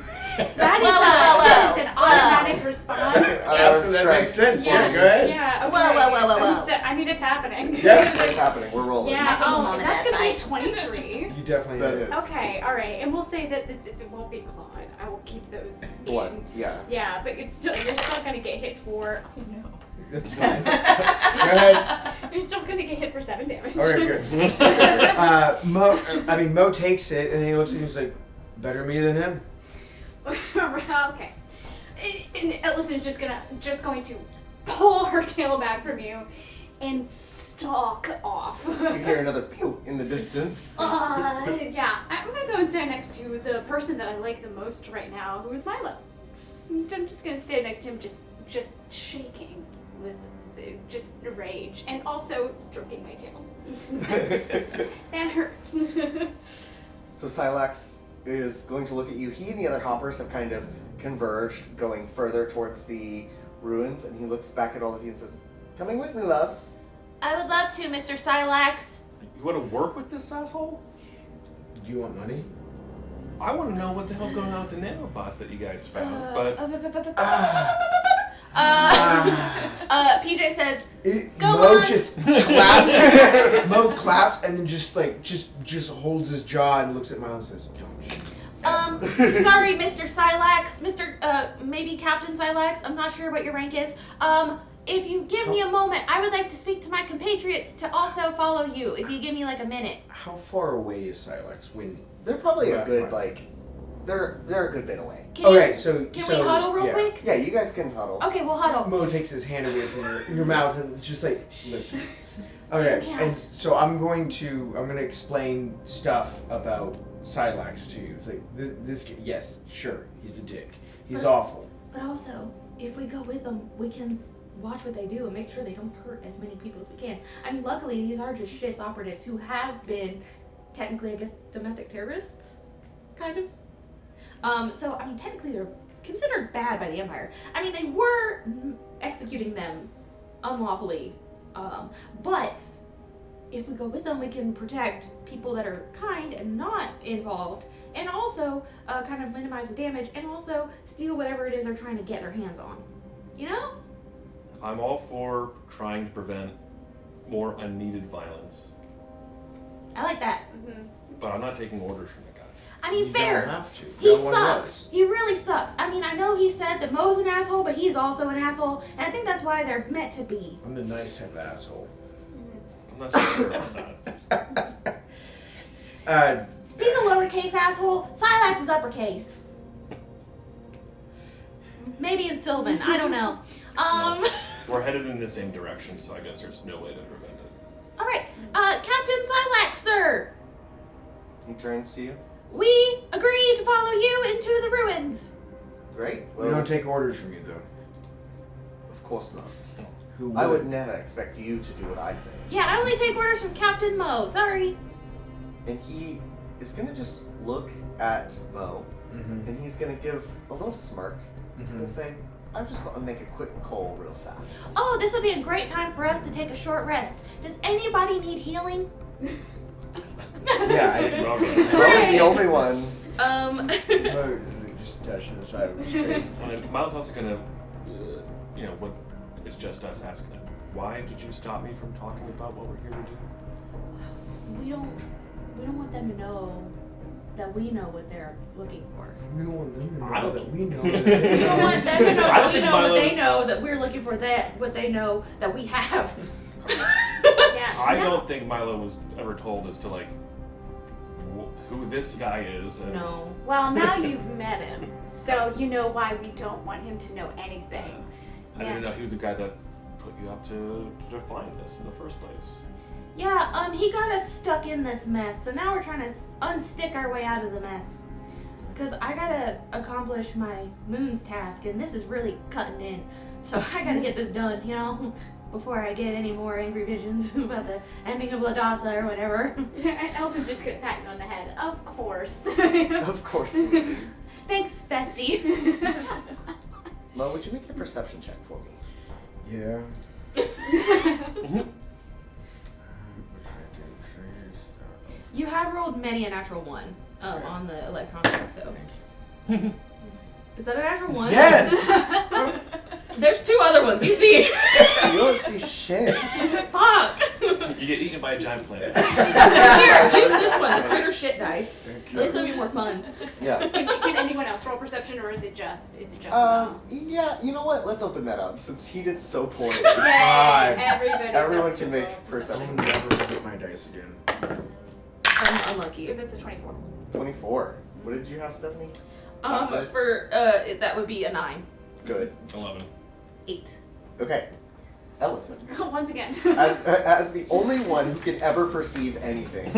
That is, Whoa. an automatic response. so that makes sense. Yeah, go ahead. Yeah. Okay. Whoa. I mean, it's happening. Yeah. It's happening, we're rolling. Yeah. Nothing Oh, wrong with that's that gonna be fight. 23. You definitely That did. is. Okay, all right, and we'll say that it won't be clawed. I will keep those Blunt, in. yeah. Yeah, but you're still gonna get hit for. Oh no. That's fine. Go ahead. You're still gonna get hit for 7 damage. Okay, good. Mo takes it and he looks at you and he's like, better me than him. Okay. And Ellison's just going to pull her tail back from you and stalk off. You hear another pew in the distance. Yeah, I'm gonna go and stand next to the person that I like the most right now, who is Milo. I'm just gonna stand next to him, just shaking with just rage, and also stroking my tail. That hurt. So Silax is going to look at you. He and the other hoppers have kind of converged, going further towards the ruins, and he looks back at all of you and says, "Coming with me, loves." I would love to, Mr. Silex. You want to work with this asshole? Do you want money? I want to know what the hell's going on with the nanobots that you guys found, but PJ says, Go Mo on. just claps. Mo claps and then just holds his jaw and looks at Miles and says, "Don't shoot." sorry, Mr. Silex, maybe Captain Silex, I'm not sure what your rank is. If you give me a moment, I would like to speak to my compatriots to also follow you, if you give me like a minute. How far away is Silex? When? They're probably a Right, good right. they're a good bit away. Can Okay, you, can so we huddle real yeah. quick? Yeah, you guys can huddle. Okay, we'll huddle. Mo takes his hand away from your mouth and just like, listen. Okay, and so I'm gonna explain stuff about Silex to you. It's like this yes, sure, he's a dick. He's awful. But also, if we go with them, we can watch what they do and make sure they don't hurt as many people as we can. I mean, luckily, these are just SHIS operatives who have been, technically, I guess, domestic terrorists, kind of. So, I mean, technically, they're considered bad by the Empire. I mean, they were executing them unlawfully. But if we go with them, we can protect people that are kind and not involved, and also kind of minimize the damage, and also steal whatever it is they're trying to get their hands on. You know? I'm all for trying to prevent more unneeded violence, I like that. but I'm not taking orders from the guys. I mean, You fair. don't have to. He No one sucks. does. He really sucks. I mean, I know he said that Mo's an asshole, but he's also an asshole, and I think that's why they're meant to be. I'm the nice type of asshole. I'm not so sure about that. He's a lowercase asshole. Silax is uppercase. Maybe in Sylvan. I don't know. We're headed in the same direction, so I guess there's no way to prevent it. All right, Captain Silax, sir. He turns to you. We agree to follow you into the ruins. Great. We don't take orders from you, though. Of course not. Who would? I would never expect you to do what I say. Yeah, I only take orders from Captain Mo. Sorry. And he is going to just look at Mo, Mm-hmm. and he's going to give a little smirk. He's going to say, I just want to make a quick call real fast. Oh, this would be a great time for us to take a short rest. Does anybody need healing? Yeah, I do. Mo's the only one. Just touching the side of his face. And Miles also gonna, what it's just us asking him. Why did you stop me from talking about what we're here to do? We don't want them to know that we know what they're looking for. We don't want them to I know don't- that we know. We don't want them to know I that don't we think know what they Milo's- know that we're looking for what they know that we have. Yeah. I no. don't think Milo was ever told as to like who this guy is. And No. Well, now you've met him, so you know why we don't want him to know anything. I didn't know he was the guy that put you up to find this in the first place. Yeah, he got us stuck in this mess, so now we're trying to unstick our way out of the mess. Because I gotta accomplish my moon's task, and this is really cutting in. So I gotta get this done, before I get any more angry visions about the ending of Ladasa or whatever. Elsa's just gonna pat you on the head. Of course. Of course. sweetie. Thanks, bestie. Mo, would you make a perception check for me? Yeah. You have rolled many a natural one on the electronic, so. Is that a natural one? Yes! There's two other ones, you see. You don't see shit. Fuck! You get eaten by a giant planet. Here, use this one, the critter shit dice. At least that'll be more fun. Yeah. Can anyone else roll perception, or is it just Mo? Yeah, you know what? Let's open that up since he did so poorly. Five. Everyone gets can to make roll I'll perception. never get my dice again. I'm unlucky. That's a 24. 24. What did you have, Stephanie? For that would be a 9. Good. 11. 8. Okay. Ellison, Once again. as the only one who can ever perceive anything,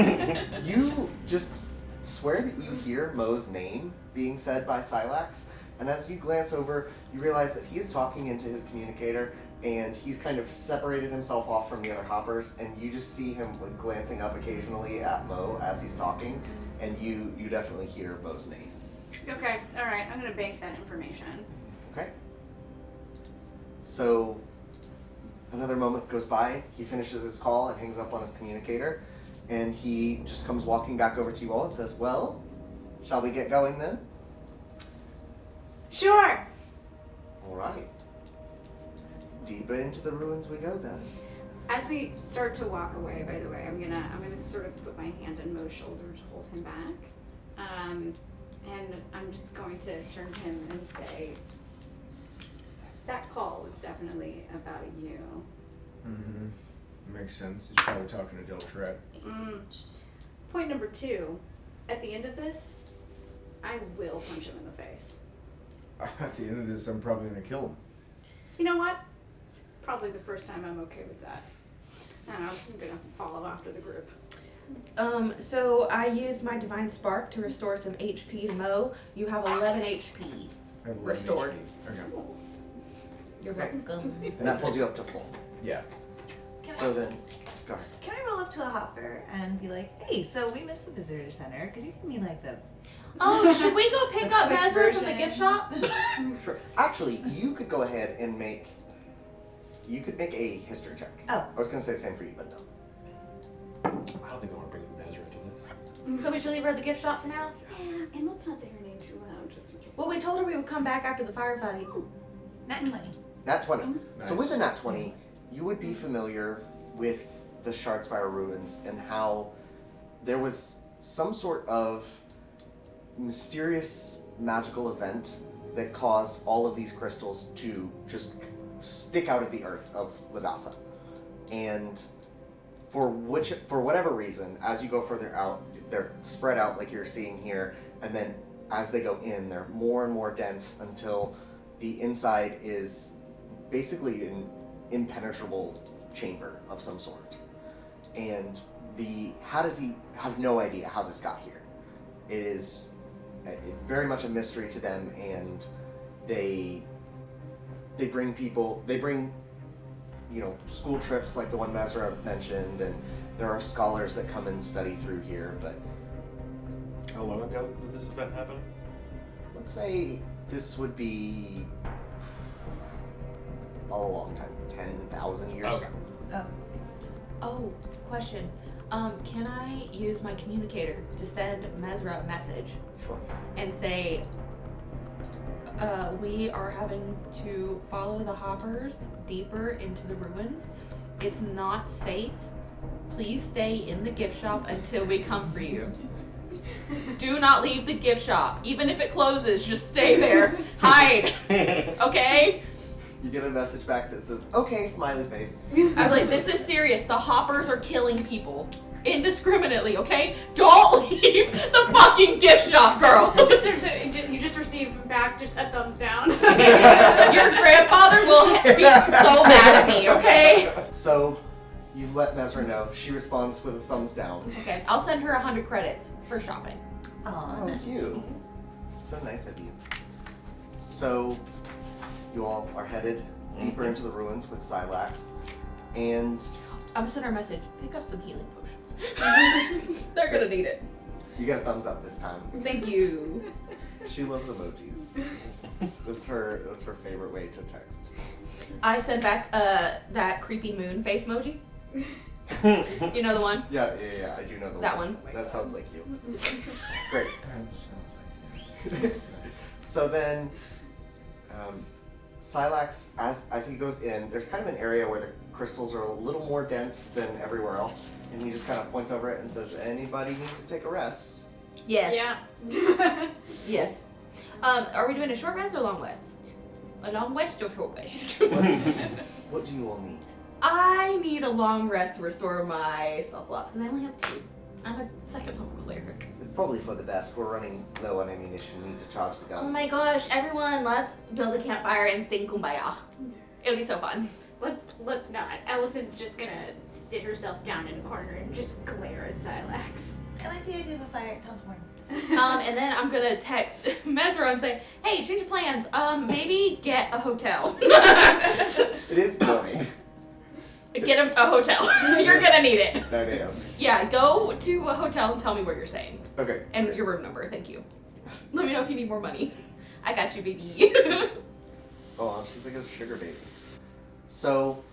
you just swear that you hear Mo's name being said by Silax, and as you glance over, you realize that he is talking into his communicator, and he's kind of separated himself off from the other hoppers, and you just see him like glancing up occasionally at Mo as he's talking, and you definitely hear Mo's name. Okay, alright, I'm gonna bank that information. Okay. So another moment goes by, he finishes his call and hangs up on his communicator, and he just comes walking back over to you all and says, well, shall we get going then? Sure! Alright. Deeper into the ruins we go then. As we start to walk away, by the way, I'm gonna sort of put my hand on Mo's shoulder to hold him back. And I'm just going to turn to him and say, that call was definitely about you. Mm-hmm. Makes sense. He's probably talking to Del Tret. Point number 2, at the end of this, I will punch him in the face. At the end of this, I'm probably gonna kill him. You know what? Probably the first time I'm okay with that. And I'm gonna follow after the group. So I used my Divine Spark to restore some HP to Mo. You have 11 HP. I have 11 Restored. HP. Okay. You're welcome. And that pulls you up to full. Yeah. So then, go ahead. Can I roll up to a hopper and be like, hey, so we missed the visitor center. Could you give me like the Oh, should we go pick up Quick Ezra from the version. gift shop? Sure. Actually, you could go ahead and make a history check. Oh. I was gonna say the same for you, but no. I don't think I want to bring Ezra into this. So we should leave her at the gift shop for now? Yeah, and let's not say her name too loud, just in case. Well, we told her we would come back after the firefight. Nat 20. Nat 20. Nice. So with the Nat 20, you would be familiar with the Shardspire Ruins and how there was some sort of mysterious magical event that caused all of these crystals to just stick out of the earth of Ladassa. And for whatever reason, as you go further out, they're spread out like you're seeing here, and then as they go in, they're more and more dense until the inside is basically an impenetrable chamber of some sort. And he have no idea how this got here. It is very much a mystery to them, and they bring school trips like the one Mazra mentioned, and there are scholars that come and study through here, but How long ago did this event happen? let's say this would be a long time, 10,000 years. Okay. Oh. Oh, question. Can I use my communicator to send Mesra a message Sure. and say, we are having to follow the hoppers deeper into the ruins. It's not safe. Please stay in the gift shop until we come for you. Do not leave the gift shop. Even if it closes, just stay there. Hide. Okay? You get a message back that says, "Okay, smiley face." I'm like, this is serious. The hoppers are killing people indiscriminately, okay? Don't leave the fucking gift shop, girl. You just received back just a thumbs down. Your grandfather will be so mad at me, okay? So, you've let Mesra know. She responds with a thumbs down. Okay, I'll send her 100 credits for shopping. Oh, cute. So nice of you. So, you all are headed deeper into the ruins with Silax, and I'm gonna send her a message. Pick up some healing potions. They're gonna need it. you get a thumbs up this time. Thank you. She loves emojis. That's her favorite way to text. I sent back that creepy moon face emoji. You know the one? Yeah, I do know the That one. That sounds like you. Great. That sounds like So then, Silax, as he goes in, there's kind of an area where the crystals are a little more dense than everywhere else, and he just kind of points over it and says, "Anybody need to take a rest?" Yes. Yeah. Yes. Are we doing a short rest or a long rest? A long rest or short rest? What do you all need? I need a long rest to restore my spell slots because I only have 2. I'm a second level cleric. It's probably for the best. We're running low on ammunition. We need to charge the guns. Oh my gosh, everyone, let's build a campfire and sing Kumbaya. It'll be so fun. Let's not. Allison's just gonna sit herself down in a corner and just glare at Silax. I like the idea of a fire. It sounds warm. And then I'm gonna text Mesra and say, hey, change of plans. Maybe get a hotel. It is morning. Get him a hotel. You're gonna need it. 9 a.m. Yeah, go to a hotel and tell me where you're staying. Okay. And your room number, thank you. Let me know if you need more money. I got you, baby. Oh, she's like a sugar baby. So,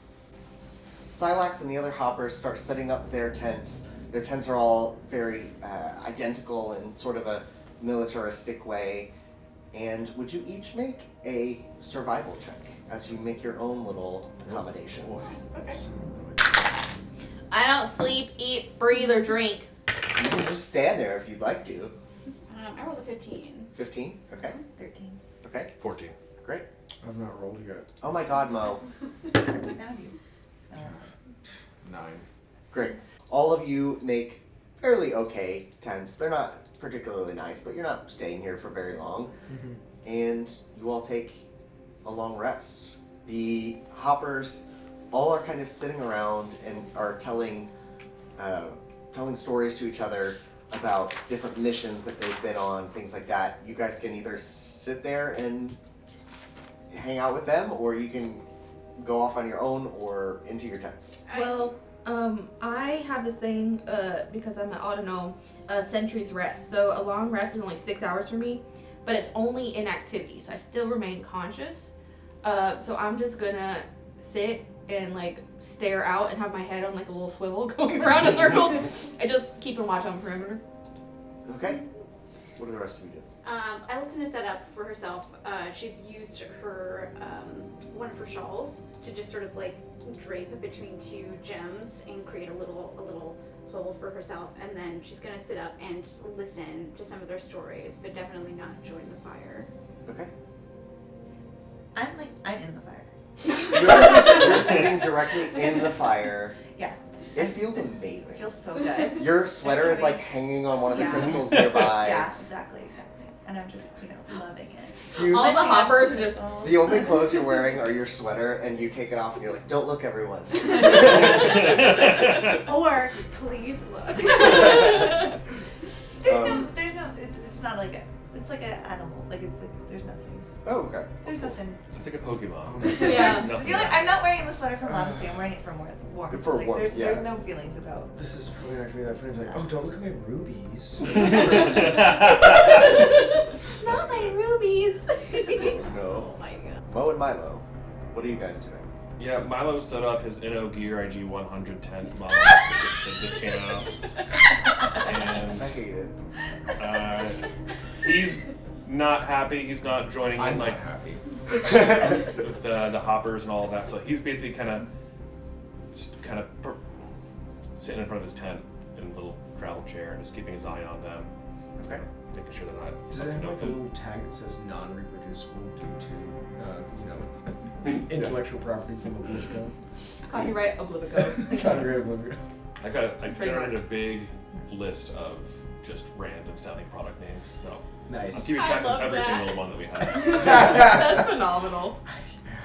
Silax and the other hoppers start setting up their tents. Their tents are all very identical in sort of a militaristic way. And would you each make a survival check as you make your own little accommodations? Okay. I don't sleep, eat, breathe, or drink. You can just stand there if you'd like to. I rolled a 15. 15? Okay. 13. Okay. 14. Great. I've not rolled yet. Oh my god, Mo. Without you. Oh, that's fine. 9. Great. All of you make fairly okay tents. They're not particularly nice, but you're not staying here for very long. And you all take a long rest. The hoppers all are kind of sitting around and are telling stories to each other about different missions that they've been on, things like that. You guys can either sit there and hang out with them, or you can go off on your own or into your tents. Well, I have this thing, because I'm an autonom, sentry's rest. So a long rest is only 6 hours for me, but it's only in activity, so I still remain conscious. So I'm just gonna sit and like stare out and have my head on like a little swivel going around in circles. I just keep and watch on perimeter. Okay. What do the rest of you do? Allison is set up for herself. She's used her one of her shawls to just sort of like drape between two gems and create a little hole for herself. And then she's gonna sit up and listen to some of their stories, but definitely not join the fire. Okay. I'm in the fire. You're sitting directly in the fire. Yeah. It feels amazing. It feels so good. Your sweater is like hanging on one of the crystals nearby. Yeah, exactly. And I'm just, loving it. All the hoppers are just. The only clothes you're wearing are your sweater, and you take it off, and you're like, "Don't look, everyone." Or please look. There's no. It's not like it's like an animal. There's nothing. Oh, okay. There's nothing. It's like a Pokemon. Yeah. I'm not wearing the sweater for modesty. I'm wearing it for warmth. For warmth, There's no feelings about. This is probably not gonna be that funny. It's like, oh, don't look at my rubies. Not my rubies. No. Oh my god. Mo and Milo, what are you guys doing? Yeah, Milo set up his Inno Gear IG 110th model that just came out. And I hate it. he's not happy. He's not joining I'm in not like happy. with the hoppers and all of that. So he's basically kind of sitting in front of his tent in a little travel chair and just keeping his eye on them, Okay. making sure they're not Does up it to have no like a good. little tag that says non-reproducible due to, intellectual property from Oblivion? Copyright Oblivico. Copyright Oblivion. I generated a big list of just random sounding product names. So I'm Nice. keeping I track of love every that. single one that we have. That's phenomenal.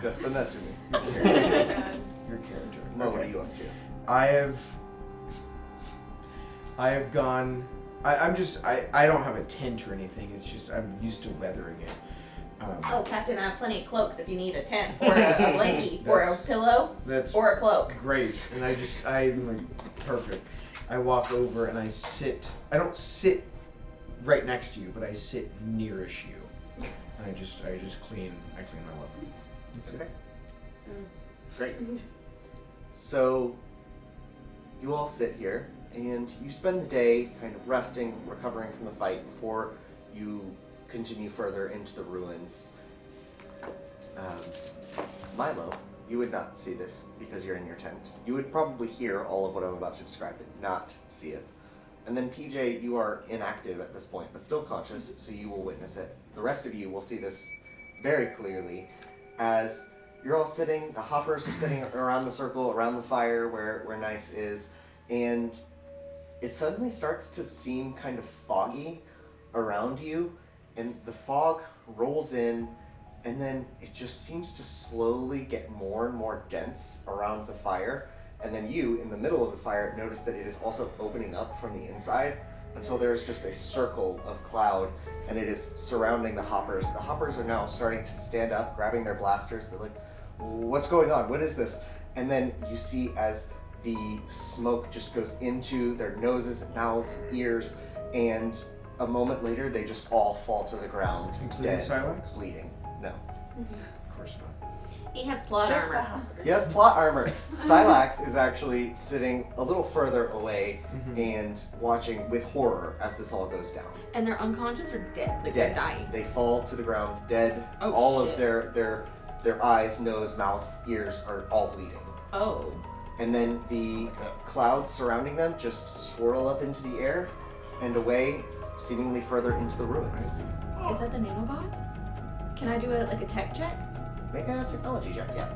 Yeah, send that to me. Oh my god. Your character. Mo, what are you up to? I have gone. I don't have a tent or anything. It's just I'm used to weathering it. Oh, Captain, I have plenty of cloaks if you need a tent or a blankie or a That's- pillow That's or a cloak. great. And I'm like perfect. I walk over and I sit. I don't sit right next to you, but I sit nearish you. And I just clean my weapon. That's Okay. it. Great. So, you all sit here, and you spend the day kind of resting, recovering from the fight before you continue further into the ruins. Milo, you would not see this because you're in your tent. You would probably hear all of what I'm about to describe, but not see it. And then PJ, you are inactive at this point, but still conscious, so you will witness it. The rest of you will see this very clearly as you're all sitting, the hoppers are sitting around the circle, around the fire where Nice is, and it suddenly starts to seem kind of foggy around you, and the fog rolls in, and then it just seems to slowly get more and more dense around the fire, and then you, in the middle of the fire, notice that it is also opening up from the inside until there's just a circle of cloud, and it is surrounding the hoppers. The hoppers are now starting to stand up, grabbing their blasters. They're like, what's going on? What is this? And then you see as the smoke just goes into their noses, mouths, ears, and a moment later, they just all fall to the ground, Including dead, Silex? bleeding. No. Of course not. He has plot Just the armor. hoppers. He has plot armor. Silax is actually sitting a little further away and watching with horror as this all goes down. And they're unconscious or dead? Like they're dying. They fall to the ground dead. Oh, all shit. of their eyes, nose, mouth, ears are all bleeding. Oh. And then the clouds surrounding them just swirl up into the air and away, seemingly further into the ruins. Is that the nanobots? Can I do a tech check? Make a technology check, yeah.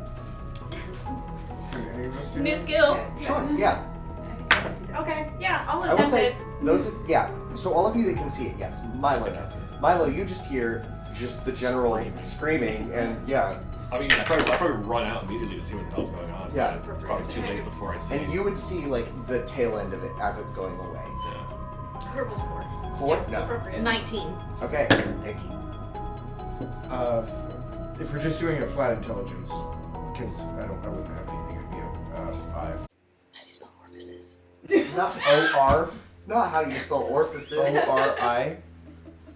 Any of us do New that? skill. Sure, yeah. I think I would do that. Okay, yeah, I'll I will attempt say it. those are, yeah. So all of you that can see it, yes. Milo does. Milo, you just hear just the general screaming and yeah. I mean, I'll probably run out immediately to see what the hell's going on. Yeah. It's probably too late before I see And you would see like the tail end of it as it's going away. Yeah. Purple 4. 4? Yeah, No. appropriate. 19. Okay. 13. If we're just doing a flat intelligence, because I wouldn't have anything, it'd be a 5. How do you spell orifices? Not O-R, not how you spell orifices. O-R-I,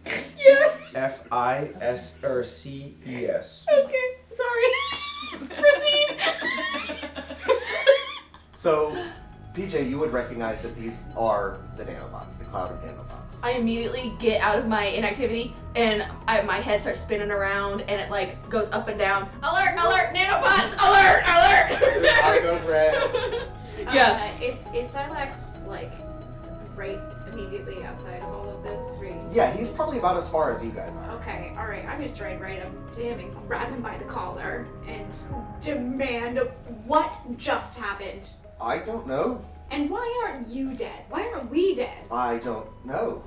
Yeah. F-I-S, or C-E-S. Okay. Sorry. Proceed. So, PJ, you would recognize that these are the nanobots, the cloud of nanobots. I immediately get out of my inactivity and my head starts spinning around and it like goes up and down. Alert, alert, nanobots, alert, alert! Your eye goes red. Yeah. Is Silax like right immediately outside of all of this? Yeah, he's probably about as far as you guys are. Okay, alright. I'm just straight right up to him and grab him by the collar and demand what just happened. I don't know. And why aren't you dead? Why aren't we dead? I don't know.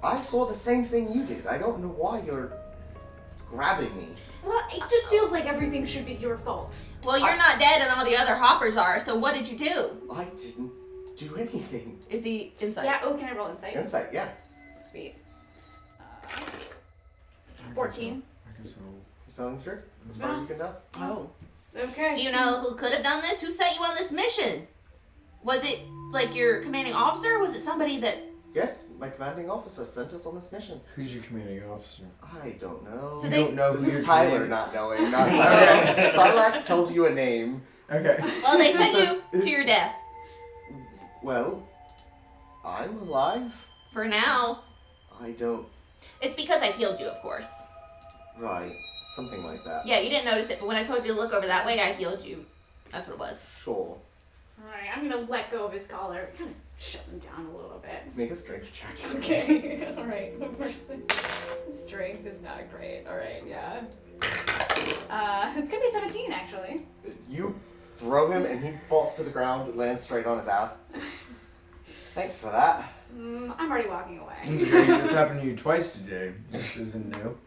I saw the same thing you did. I don't know why you're grabbing me. Well, it just feels like everything should be your fault. Well, you're not dead and all the other hoppers are, so what did you do? I didn't do anything. Is he inside? Yeah, oh, can I roll insight? Insight, yeah. Sweet. 14. I guess so. He's telling the truth, as far as you can tell. Oh. Okay. Do you know who could have done this? Who sent you on this mission? Was it like your commanding officer? Or was it somebody that... Yes, my commanding officer sent us on this mission. Who's your commanding officer? I don't know. So You they- don't know This who your is Tyler commanding- not knowing, not Silax. Silax tells you a name. Okay. Well, they sent you to your death. Well, I'm alive. For now. I don't... It's because I healed you, of course. Right. Something like that. Yeah, you didn't notice it, but when I told you to look over that way, I healed you. That's what it was. Sure. Alright, I'm gonna let go of his collar, kind of shut him down a little bit. Make a strength check. Okay, alright. Strength is not great. Alright, yeah. It's gonna be 17 actually. You throw him and he falls to the ground and lands straight on his ass. Thanks for that. I'm already walking away. It's happened to you twice today. This isn't new.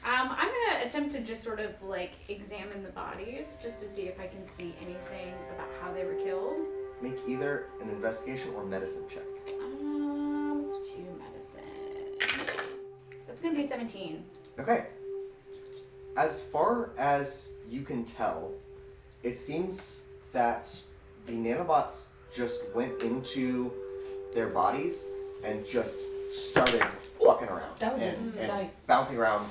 I'm gonna attempt to just sort of like examine the bodies just to see if I can see anything about how they were killed. Make either an investigation or medicine check. Let's do medicine. That's gonna be 17. Okay. As far as you can tell, it seems that the nanobots just went into their bodies and just started fucking around That was and nice. bouncing around.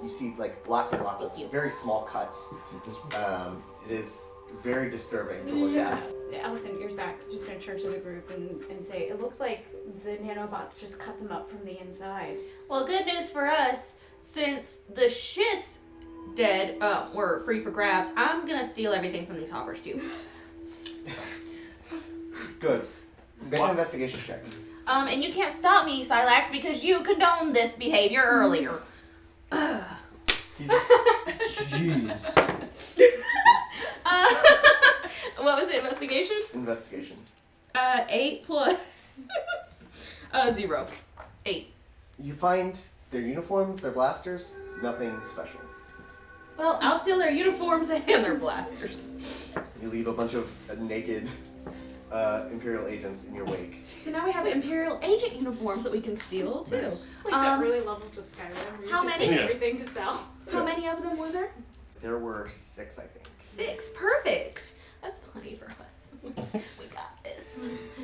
You see like lots and lots of Thank you. very small cuts. It is very disturbing to look at. Allison, ears back, just gonna turn to the group and say, it looks like the nanobots just cut them up from the inside. Well, good news for us. Since the Shiz dead were free for grabs, I'm gonna steal everything from these hoppers too. Good. Make an investigation check. And you can't stop me, Silax, because you condoned this behavior earlier. He just Jeez. What was it? Investigation? investigation. 8 plus 0. 8. You find their uniforms, their blasters, nothing special. Well, I'll steal their uniforms and their blasters. You leave a bunch of naked Imperial agents in your wake. So now we have Imperial agent uniforms that we can steal too. Nice. It's like that early levels of Skyrim where you how just many? take Yeah. everything to sell. How many of them were there? There were 6, I think. 6. Perfect. That's plenty for us. We got this.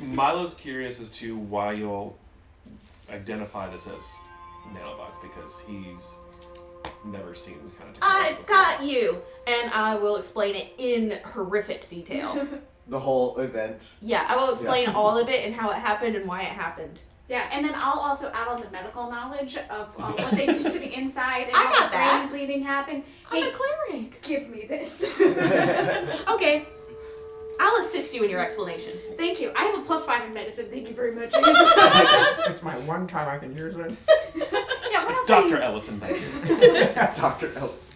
Milo's curious as to why you'll identify this as nanobots because he's never seen this kind of technology I've before. got you, and I will explain it in horrific detail. The whole event. Yeah, I will explain all of it and how it happened and why it happened. Yeah, and then I'll also add on the medical knowledge of what they did to the inside and I how got the that. brain bleeding happened. I'm Hey, a cleric. give me this. Okay. I'll assist you in your explanation. Thank you. I have a +5 in medicine. Thank you very much. It's my one time I can use it. Yeah, what It's else are Dr. you- Ellison back here. It's Dr. Ellis.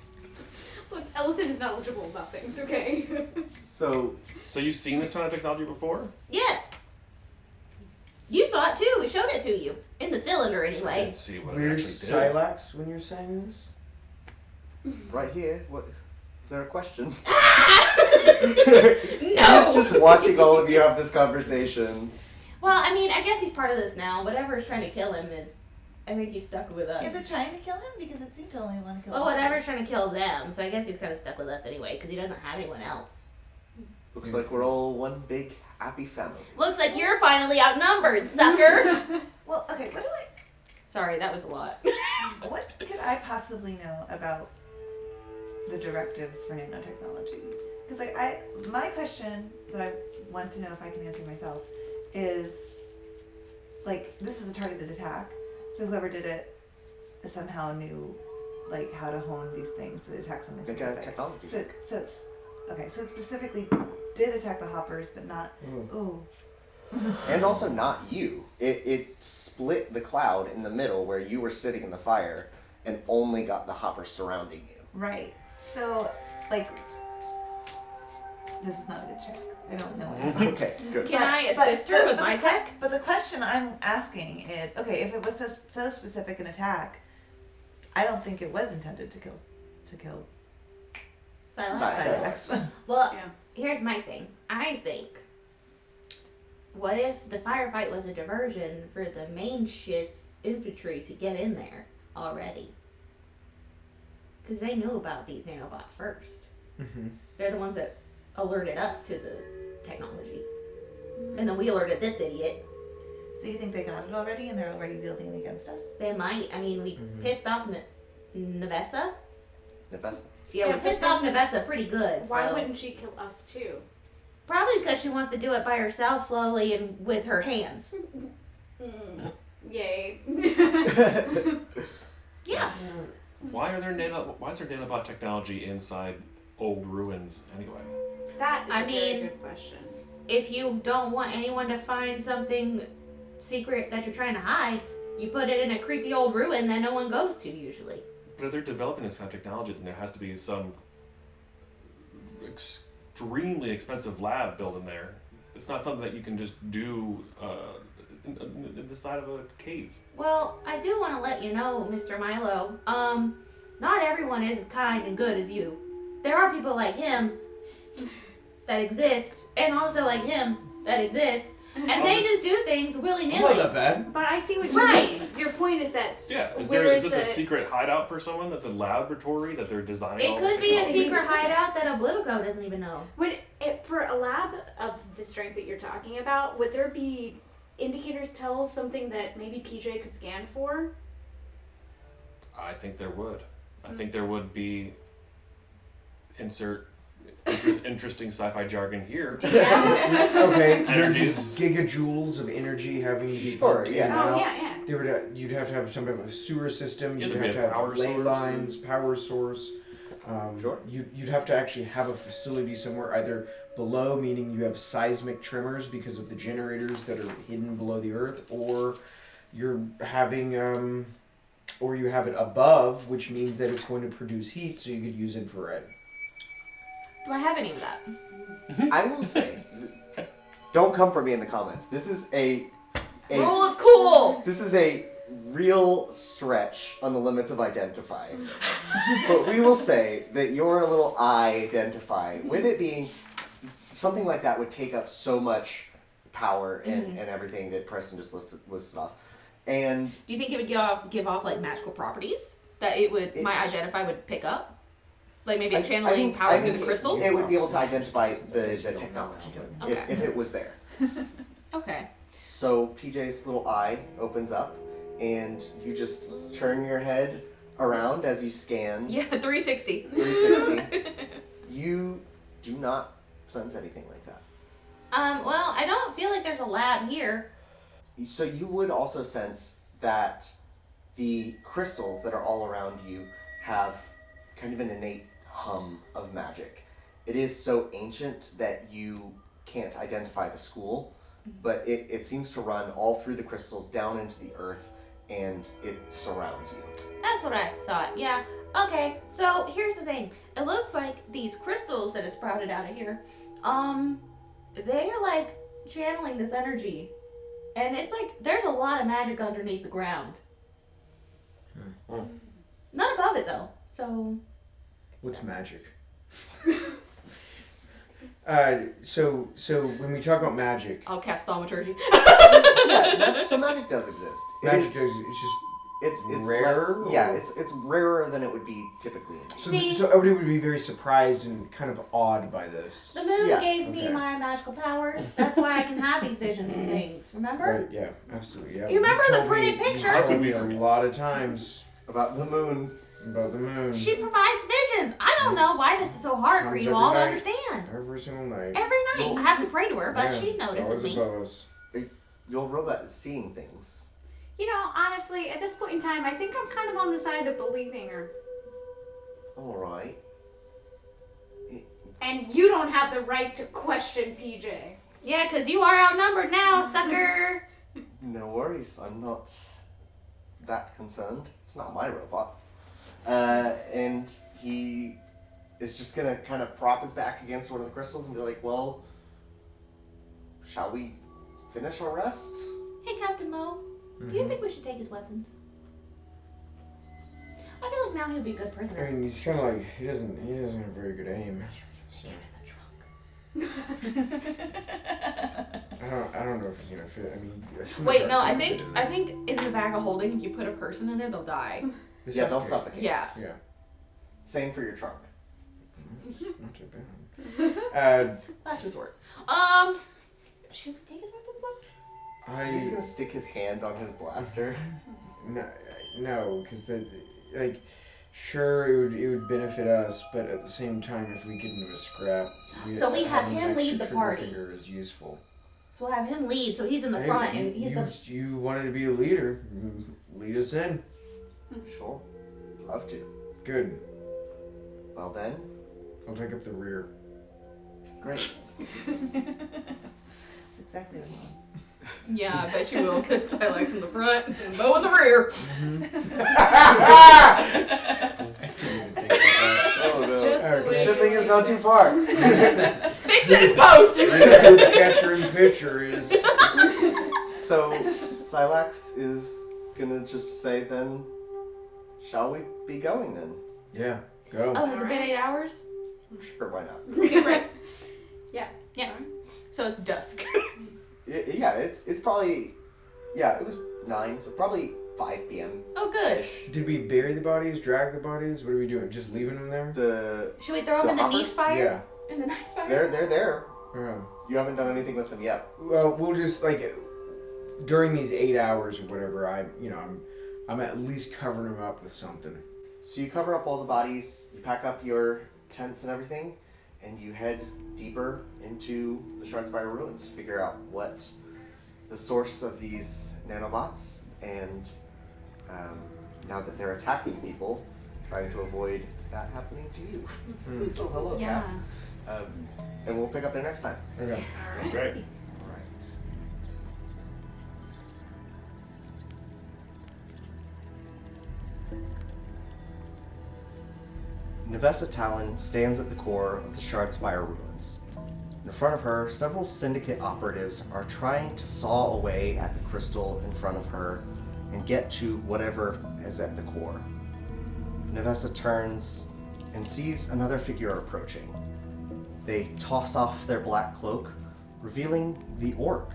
Look, Ellison is knowledgeable about things, okay? So, So you've seen this kind of technology before? Yes. You saw it too. We showed it to you. In the cylinder, I anyway. didn't see what it Where's actually did. Silax when you're saying this? right here, what? Is there a question? No. He's just watching all of you have this conversation. Well, I mean, I guess he's part of this now. Whatever's trying to kill him is... I think he's stuck with us. Is it trying to kill him? Because it seemed to only want to kill Well, others. whatever's trying to kill them. So I guess he's kind of stuck with us anyway, because he doesn't have anyone else. Looks like we're all one big happy family. Looks like you're finally outnumbered, sucker. Well, okay, what do Sorry, that was a lot. what could I possibly know about the directives for nanotechnology. Because my question that I want to know if I can answer myself is, like, this is a targeted attack, so whoever did it somehow knew, like, how to hone these things to attack something Make specific. a technology So, check. so it's okay. So it specifically did attack the hoppers, but not. Ooh. And also not you. It split the cloud in the middle where you were sitting in the fire and only got the hoppers surrounding you. Right. So, like, this is not a good check. I don't know it. Okay, good. Can I assist her with my tech? But the question I'm asking is, okay, if it was so specific an attack, I don't think it was intended to kill Silex. Silex. Well, Yeah. here's my thing. I think, what if the firefight was a diversion for the main infantry to get in there already? Because they knew about these nanobots first. Mm-hmm. They're the ones that alerted us to the technology. And then we alerted this idiot. So you think they got it already and they're already wielding it against us? They might. I mean, we pissed off Nevessa. Nefessa. Yeah, Yeah, we but pissed then off Nevessa pretty good. Why so. wouldn't she kill us too? Probably because she wants to do it by herself slowly and with her hands. Yay. Yeah. Why is there nanobot technology inside old ruins anyway? That is I a very mean- good question. If you don't want anyone to find something secret that you're trying to hide, you put it in a creepy old ruin that no one goes to usually. But if they're developing this kind of technology, then there has to be some extremely expensive lab built in there. It's not something that you can just do in the side of a cave. Well, I do want to let you know, Mr. Milo, not everyone is as kind and good as you. There are people like him that exist, and also like him that exist, and they just do things Not willy-nilly. that bad. But I see what you Right. mean. Your point is that Yeah, is Where this is a the- secret hideout for someone? That the laboratory that they're designing? all It this could be a technology? secret hideout that Oblivico doesn't even know. for a lab of the strength that you're talking about, would there be indicators tell something that maybe PJ could scan for? I think there would. I think there would be. Insert interesting sci-fi jargon here. Okay, there'd be Energies. gigajoules of energy having to be Sure, pumped in yeah. and Oh out. yeah. There would you'd have to have some type of sewer system. Yeah, You'd there'd have be to a have power ley source. lines, power source. Sure. You'd have to actually have a facility somewhere either below, meaning you have seismic tremors because of the generators that are hidden below the earth, or you're having or you have it above, which means that it's going to produce heat, so you could use infrared. Do I have any of that? I will say, don't come for me in the comments. This is a Rule of cool! this is a real stretch on the limits of identify. But we will say that your little I identify, with it being something like that would take up so much power and everything that Preston just listed off. And Do you think it would give off like magical properties that my identify would pick up? Like maybe it's channeling power through the crystals? it would be able to identify the technology Okay. if it was there. Okay. So PJ's little eye opens up, and you just turn your head around as you scan Yeah, 360. 360. You do not sense anything like that. Well, I don't feel like there's a lab here. So you would also sense that the crystals that are all around you have kind of an innate hum of magic. It is so ancient that you can't identify the school, but it seems to run all through the crystals down into the earth, and it surrounds you. That's what I thought. Yeah. Okay. So here's the thing. It looks like these crystals that have sprouted out of here, they are like channeling this energy, and it's like there's a lot of magic underneath the ground. Not above it though. So. What's magic? So when we talk about magic, I'll cast thaumaturgy. So magic does exist. it's just It's rare, less, yeah, or- it's rarer than it would be typically. so everybody would be very surprised and kind of awed by this. The moon Yeah. gave me Okay. my magical powers. That's why I can have these visions and things. Remember? Right? Yeah, absolutely. Yeah. You remember You've the told printed me- picture? You've told me a lot of times. About the moon About the moon. She provides visions. I don't know why this is so hard for Comes you every all to night. understand. Every single night. Every night. I have to pray to her, but Yeah, she it's notices always me. above us. Your robot is seeing things. You know, honestly, at this point in time, I think I'm kind of on the side of believing her. All right. And you don't have the right to question PJ. Yeah, because you are outnumbered now, sucker. No worries, I'm not that concerned. It's not my robot. And he is just gonna kind of prop his back against one of the crystals and be like, well, shall we finish our rest? Hey, Captain Mo. Do you think we should take his weapons? I feel like now he'll be a good I prisoner. mean, he's kind of like he doesn't have very good aim. So. I don't know if he's gonna fit. I mean, Wait, no, I think in the bag of holding, if you put a person in there, they'll die. Yeah, they'll suffocate. Yeah. Yeah. Same for your trunk. Not too bad. Last resort. Should we take his weapons though? He's gonna stick his hand on his blaster. No, because sure, it would benefit us, but at the same time, if we get into a scrap, So we have having him an extra lead the trigger party. finger is useful. So we'll have him lead, so he's in the Hey, front, and he's you wanted to be a leader. Lead us in. Sure. Love to. Good. Well then, I'll take up the rear. great. That's exactly what he wants. Yeah, I bet you will, because Silex in the front and Mo in the rear. Oh no. Just the way Shipping you has gone want too it. far. Fix it in post! Who the catcher in pitcher is. So, Silax is gonna just say then, shall we be going then? Yeah, go. Oh, has it been 8 hours? Sure, why not? Okay, right. Yeah. Yeah. So it's dusk. Yeah, it's probably, yeah, it was 9, so probably 5 p.m. Oh, good. Did we bury the bodies, drag the bodies? What are we doing? Just leaving them there? Should we throw him The in the hoppers? knee spire? Yeah. In the night spire? They're there. Yeah. You haven't done anything with them yet. Well, we'll just during these 8 hours or whatever. I'm at least covering them up with something. So you cover up all the bodies, you pack up your tents and everything, and you head deeper into the Shardspire Ruins to figure out what the source of these nanobots, and now that they're attacking people, trying to avoid that happening to you. Oh, hello, Yeah. Kat. And we'll pick up there next time. Okay. All right. Great. All right. Nevessa Talon stands at the core of the Shardspire Ruins. In front of her, several Syndicate operatives are trying to saw away at the crystal in front of her and get to whatever is at the core. Nevessa turns and sees another figure approaching. They toss off their black cloak, revealing the orc,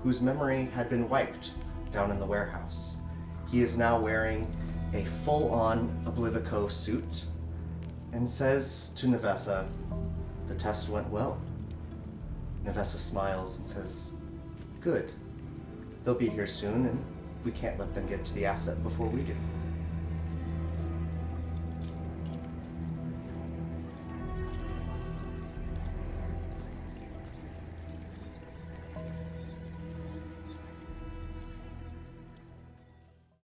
whose memory had been wiped down in the warehouse. He is now wearing a full-on Oblivico suit and says to Nevessa, "The test went well." Nevessa smiles and says, "Good. They'll be here soon, and we can't let them get to the asset before we do."